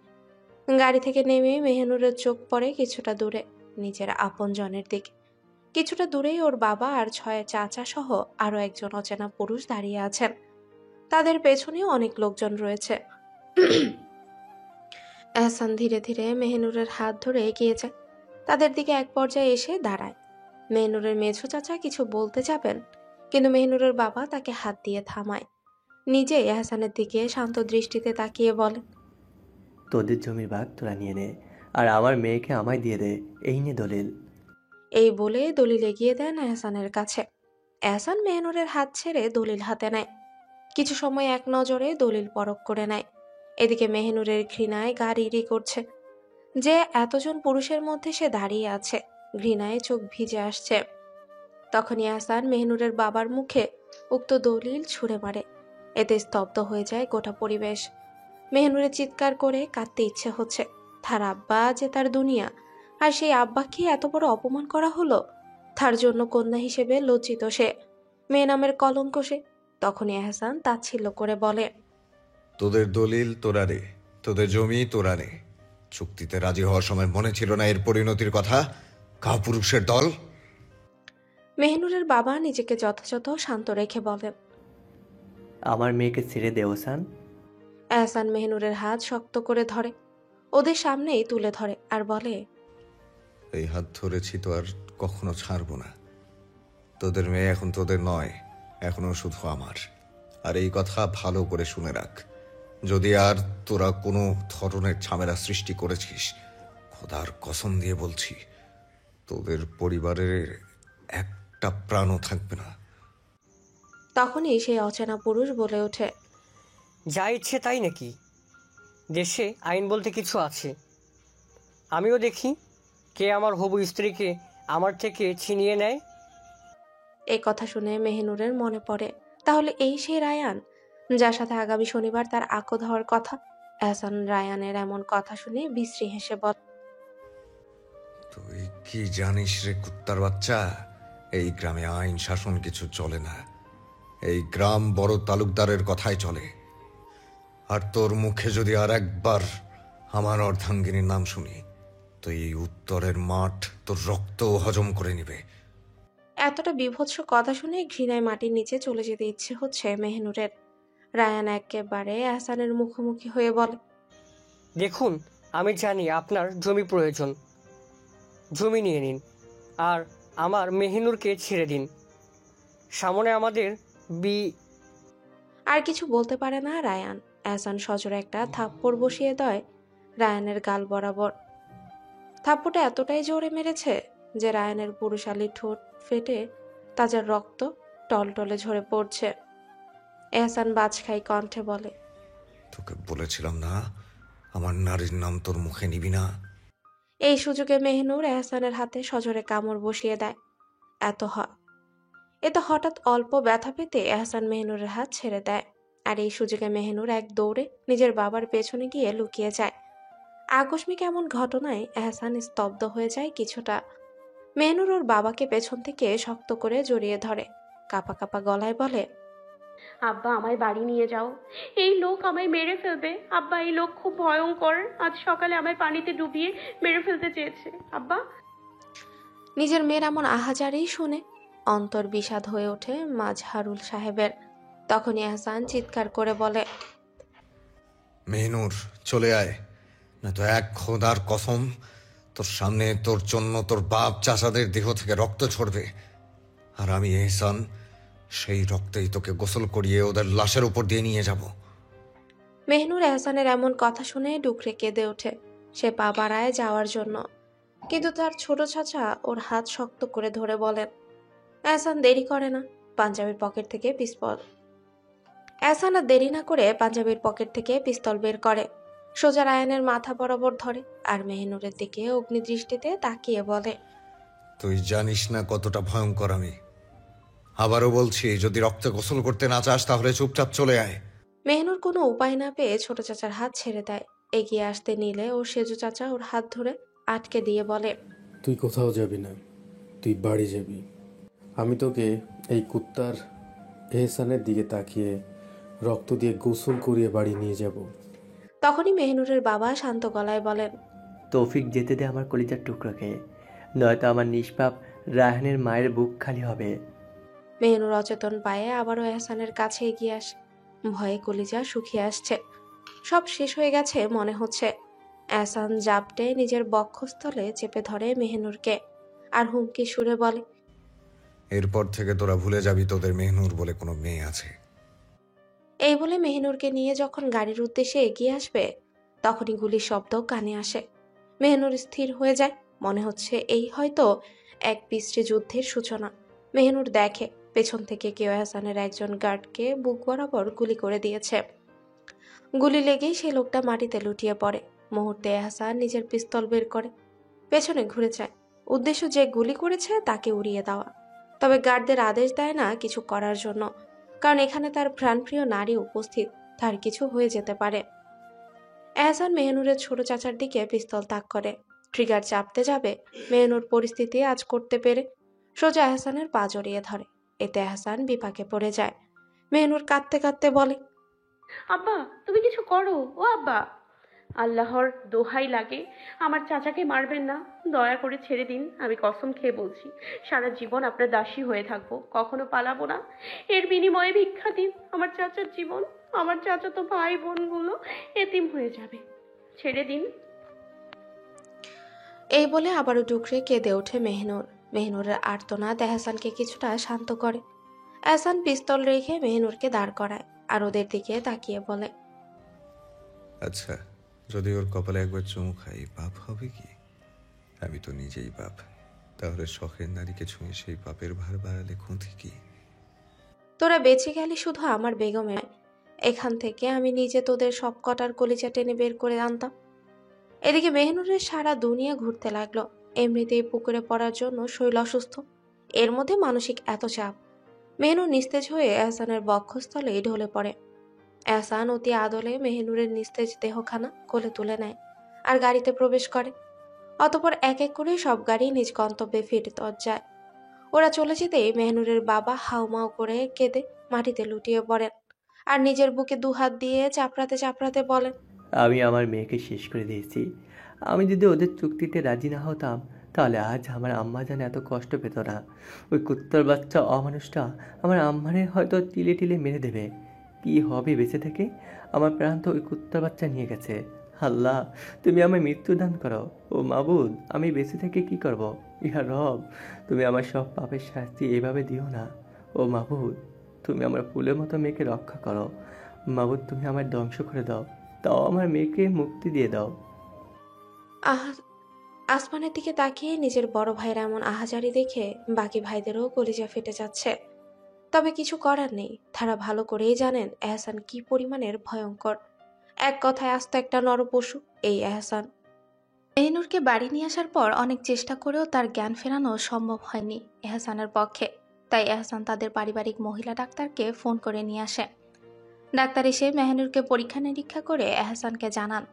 গাড়ি থেকে নেমে মেহনুরের চোখ পড়ে কিছুটা দূরে, নিজের আপনজনের দিকে। কিছুটা দূরেই ওর বাবা আর 6 চাচা সহ আরো একজন অচেনা পুরুষ দাঁড়িয়ে আছেন। তাদের পেছনেও অনেক লোকজন রয়েছে। এহসান ধীরে ধীরে মেহনুরের হাত ধরে এগিয়ে যায়। তাদের দিকে এক পর্যায়ে এসে দাঁড়ায়। মেহনুরের মেঝো চাচা কিছু বলতে যাবেন, কিন্তু মেহনুরের বাবা তাকে হাত দিয়ে থামায়। নিজে এহসানের দিকে শান্ত দৃষ্টিতে তাকিয়ে বলেন, তোদের জমির ভাগ তোরা নিয়ে নে, আর আমার মেয়েকে আমায় দিয়ে দে, এই নে দলিল। এই বলে দলিল এগিয়ে দেন এহসানের কাছে। এহসান মেহনুরের হাত ছেড়ে দলিল হাতে নেয়। কিছু সময় এক নজরে দলিল পরখ করে নেয়। এদিকে মেহনুরের ঘৃণায় গা রিরি করছে যে এতজন পুরুষের মধ্যে সে দাঁড়িয়ে আছে, ঘৃণায় চোখ ভিজে আসছে। তখনই এহসান মেহনুরের বাবার মুখে উক্ত দলিল ছুঁড়ে মারে। এতে স্তব্ধ হয়ে যায় গোটা পরিবেশ। মেহনুরের চিৎকার করে কাঁদতে ইচ্ছে হচ্ছে। তার আব্বা যে তার দুনিয়া, আর সেই আব্বাকে এত বড় অপমান করা হলো। তার জন্য কন্যা হিসেবে লজ্জিত সে, মেয়ে নামের কলঙ্ক সে। তখনই এহসান তাচ্ছিল্য করে বলে, তোদের দলিল তোরা রে, তোদের জমি তোরা রে। চুক্তিতে রাজি হওয়ার সময় মনে ছিল না এর পরিণতির কথা? কাপুরুষের দল। মেহনুরের বাবা নিজেকে যথাযথ শান্ত রেখে বলেন, আমার মেয়েকে ছেড়ে দে ওসান। এহসান মেহনুরের হাত শক্ত করে ধরে, ওদের সামনেই তুলে ধরে আর বলে, এই হাত ধরেছি তো আর কখনো ছাড়বো না। তোদের মেয়ে এখন তোদের নয়, এখনো শুধু আমার। আর এই কথা ভালো করে শুনে রাখ, যদি আর তোরা কোনো ধরনের ঝামেলা সৃষ্টি করেছিস, খোদার কসম দিয়ে বলছি, তোদের পরিবারের একটা প্রাণও থাকবে না। তখনই সেই অচেনা পুরুষ বলে ওঠে, যা ইচ্ছে তাই নাকি? দেশে আইন বলতে কিছু আছে। আমিও দেখি কে আমার হবু স্ত্রীকে আমার থেকে ছিনিয়ে নেয়। এই কথা শুনে মেহনুরের মনে পড়ে, তাহলে এই সেই রায়ান যার সাথে আগামী শনিবার তার আকদ হওয়ার কথা। এহসান রায়ানের এমন কথা শুনে বিশ্রী হেসে বল, তুই কি জানিস রে কুত্তার বাচ্চা? এই গ্রামে আইন শাসন কিছু চলে না। এই গ্রাম বড় তালুকদারের কথাই চলে। আর তোর মুখে যদি আর একবার আমার অর্ধাঙ্গিনীর নাম শুনি, তো এই উত্তরের মাঠ তোর রক্ত হজম করে নিবে। এতটা বিভৎস কথা শুনে ঘৃণায় মাটির নিচে চলে যেতে ইচ্ছে হচ্ছে মেহনুরের। রায়ান একেবারে এহসানের মুখোমুখি হয়ে বলে, দেখুন, আমি জানি আপনার জমি প্রয়োজন, জমি নিয়ে নিন আর আমার মেহিনুরকে ছেড়ে দিন। সামনে আমাদের আর কিছু বলতে পারে না রায়ান। এহসান সজোরে একটা থাপ্পড় বসিয়ে দেয় রায়ানের গাল বরাবর। থাপ্পড়টা এতটাই জোরে মেরেছে যে রায়ানের পুরুষালী ঠোঁট ফেটে তাজা রক্ত টলটলে ঝরে পড়ছে। এহসান বাজখাই কণ্ঠে বলে, তোকে বলেছিলাম না আমার নারীর নাম তোর মুখে নিবি না। এই সুযোগে মেহনুর এহসানের হাতে সজোরে কামড় বসিয়ে দেয়। এতে হঠাৎ অল্প ব্যথা পেতে এহসান মেহনুরের হাত ছেড়ে দেয়। আর এই সুযোগে মেহনুর এক দৌড়ে নিজের বাবার পেছনে গিয়ে লুকিয়ে যায়। আকস্মিক এমন ঘটনায় এহসান স্তব্ধ হয়ে যায় কিছুটা। মেহনুর ওর বাবাকে পেছন থেকে শক্ত করে জড়িয়ে ধরে, কাপা কাপা গলায় বলে, আব্বা আমায় বাড়ি নিয়ে যাও, এই লোক আমায় মেরে ফেলবে। আব্বা এই লোক খুব ভয়ঙ্কর, আজ সকালে আমায় পানিতে ডুবিয়ে মেরে ফেলতে চেয়েছে আব্বা। নিজের মেয়ের এমন আহাজারি শুনে অন্তর বিষাদ হয়ে ওঠে মাজহারুল সাহেবের। তখনই এহসান চিৎকার করে বলে, মেহনুর চলে আয়, না তো এক খোদার কসম তোর সামনে তোর জন্য তোর বাপ চাচাদের দেহ থেকে রক্ত ঝরবে, আর আমি এহসান সেই রক্তেই তোকে গোসল করিয়ে ওদের লাশের উপর দিয়ে নিয়ে যাব। মেহনুর এহসানের এমন কথা শুনে ডুকরে কেঁদে ওঠে। সে পা বাড়ায় যাওয়ার জন্য, কিন্তু তার ছোট চাচা ওর হাত শক্ত করে ধরে বলেন। এহসান দেরি করে না, পাঞ্জাবির পকেট থেকে পিস্তল এহসান আর দেরি না করে পাঞ্জাবির পকেট থেকে পিস্তল বের করে, সোজা রায়ানের মাথা বরাবর ধরে আর মেহনুরের দিকে অগ্নিদৃষ্টিতে তাকিয়ে বলে, তুই জানিস না কতটা ভয়ঙ্কর আমি। আবারও বলছি, যদি রক্তে গোসল করতে না চাস তাহলে চুপচাপ চলে আয়। মেহনুর কোনো উপায় না পেয়ে ছোট চাচার হাত ছেড়ে দেয়। এগিয়ে আসতে নিলে ওর সেজো চাচা ওর হাত ধরে আটকে দিয়ে বলে, তুই কোথাও যাবি না, তুই বাড়ি যাবি। আমি তোকে এই কুত্তার এহসানের দিকে তাকিয়ে রক্ত দিয়ে গোসল করিয়ে বাড়ি নিয়ে যাব। তখনই মেহনুরের বাবা শান্ত গলায় বলেন, তৌফিক যেতে দে আমার কলিজার টুকরোকে, নয়তো আমার নিষ্পাপ রায়হানের মায়ের বুক খালি হবে। মেহনুর অচেতন পায়ে আবারও এহসানের কাছে এগিয়ে আসে। ভয়ে কলিজা শুকিয়ে আসছে, সব শেষ হয়ে গেছে মনে হচ্ছে। এহসান জাপটে নিজের বক্ষস্থলে চেপে ধরে মেহনুরকে আর হুমকি সুরে বলে, এরপর থেকে তোরা ভুলে যাবি তোদের মেহনুর বলে কোনো মেয়ে আছে। এই বলে মেহনুরকে নিয়ে যখন গাড়ির উদ্দেশ্যে এগিয়ে আসবে তখনই গুলির শব্দ কানে আসে। মেহনুর স্থির হয়ে যায়, মনে হচ্ছে এই হয়তো এক বিশ্রী যুদ্ধের সূচনা। মেহনুর দেখে পেছন থেকে কেউ এহসানের একজন গার্ডকে বুক বরাবর গুলি করে দিয়েছে। গুলি লেগেই সেই লোকটা মাটিতে লুটিয়ে পড়ে। মুহূর্তে এহসান নিজের পিস্তল বের করে পেছনে ঘুরে যায়, উদ্দেশ্য যে গুলি করেছে তাকে উড়িয়ে দেওয়া। তবে গার্ডদের আদেশ দেয় না কিছু করার জন্য, কারণ এখানে তার প্রাণপ্রিয় নারী উপস্থিত, তার কিছু হয়ে যেতে পারে। এহসান মেহনুরের ছোট চাচার দিকে পিস্তল তাক করে, ট্রিগার চাপতে যাবে। মেহনুর পরিস্থিতি আজ করতে পেরে সোজা এহসানের পা জড়িয়ে ধরে। এতে এহসান বিপাকে পড়ে যায়। মেহনুর কাঁদতে কাঁদতে বলে, আব্বা তুমি কিছু করো, ও আব্বা, আল্লাহর দোহাই লাগে আমার চাচাকে মারবেন না, দয়া করে ছেড়ে দিন। আমি কসম খেয়ে বলছি সারা জীবন আপনার দাসী হয়ে থাকবো, কখনো পালাবো না। এর বিনিময়ে ভিক্ষা দিন আমার চাচার জীবন, আমার চাচা তো ভাই বোনগুলো এতিম হয়ে যাবে, ছেড়ে দিন। এই বলে আবারও ডুকরে কেঁদে ওঠে মেহনুর। মেহনুরের আর্তনাদ এহসানকে কিছুটা শান্ত করে। এহসান পিস্তল রেখে মেহনুরকে দাঁড় করায় আর ওদের দিকে তাকিয়ে বলে, আচ্ছা, যদি ওর কপালে একবার চুমু খাই পাপ হবে কি? আমি তো নিজেই পাপ, তাহলে শখের নারীকে ছুঁয়ে সেই পাপের ভার বাড়ালে ক্ষতি কি? তোরা বেঁচে গেলে শুধু আমার বেগমে, এখান থেকে আমি নিজে তোদের সব কটার কলিজা টেনে বের করে আনতাম। এদিকে মেহনুরের সারা দুনিয়া ঘুরতে লাগলো। এমনিতেই পুকুরে পড়ার জন্য শরীর অসুস্থ, এর মধ্যে মানসিক এত চাপ। মেহনুর নিস্তেজ হয়ে এহসানের বক্ষস্থলে ঢলে পড়ে। এহসান অতি আদলে মেহনুরের নিস্তেজ দেহখানা কোলে তুলে নেয় আর গাড়িতে প্রবেশ করে। অতপর এক এক করে সব গাড়ি নিজ গন্তব্যে ফিরত যায়। ওরা চলে যেতেই মেহনুরের বাবা হাউমাউ করে কেঁদে মাটিতে লুটিয়ে পড়েন আর নিজের বুকে দুহাত দিয়ে চাপড়াতে চাপড়াতে বলেন, আমি আমার মেয়েকে শেষ করে দিয়েছি। আমি যদি ওদের চুক্তিতে রাজি না হতাম তাহলে আজ আমার আম্মা যেন এত কষ্ট পেত না। ওই কুত্তার বাচ্চা অমানুষটা আমার আম্মারে হয়তো তিলে তিলে মেরে দেবে। কি হবে বেঁচে থেকে? আমার প্রাণ তো ওই কুত্তার বাচ্চা নিয়ে গেছে। আল্লাহ, তুমি আমায় মৃত্যু দান করো। ও মাবুদ, আমি বেঁচে থেকে কি করব? ইহা রব, তুমি আমার সব পাপের শাস্তি এভাবে দিও না। ও মাবুদ, তুমি আমার ফুলের মতো মেয়েকে রক্ষা করো। মাবুদ, তুমি আমার ধ্বংস করে দাও, তাও আমার মেয়েকে মুক্তি দিয়ে দাও। আসমানের দিকে তাকিয়ে নিজের বড় ভাইয়ের এমন আহাজারি দেখে বাকি ভাইদেরও কলিজা ফেটে যাচ্ছে। তবে কিছু করার নেই, তারা ভালো করেই জানেন এহসান কি পরিমাণের ভয়ঙ্কর। এক কথায় আস্ত একটা নরপশু এই এহসান। মেহনুরকে বাড়ি নিয়ে আসার পর অনেক চেষ্টা করেও তার জ্ঞান ফেরানো সম্ভব হয়নি এহসানের পক্ষে। তাই এহসান তাদের পারিবারিক মহিলা ডাক্তারকে ফোন করে নিয়ে আসে। ডাক্তার এসে মেহনুরকে পরীক্ষা নিরীক্ষা করে এহসানকে জানান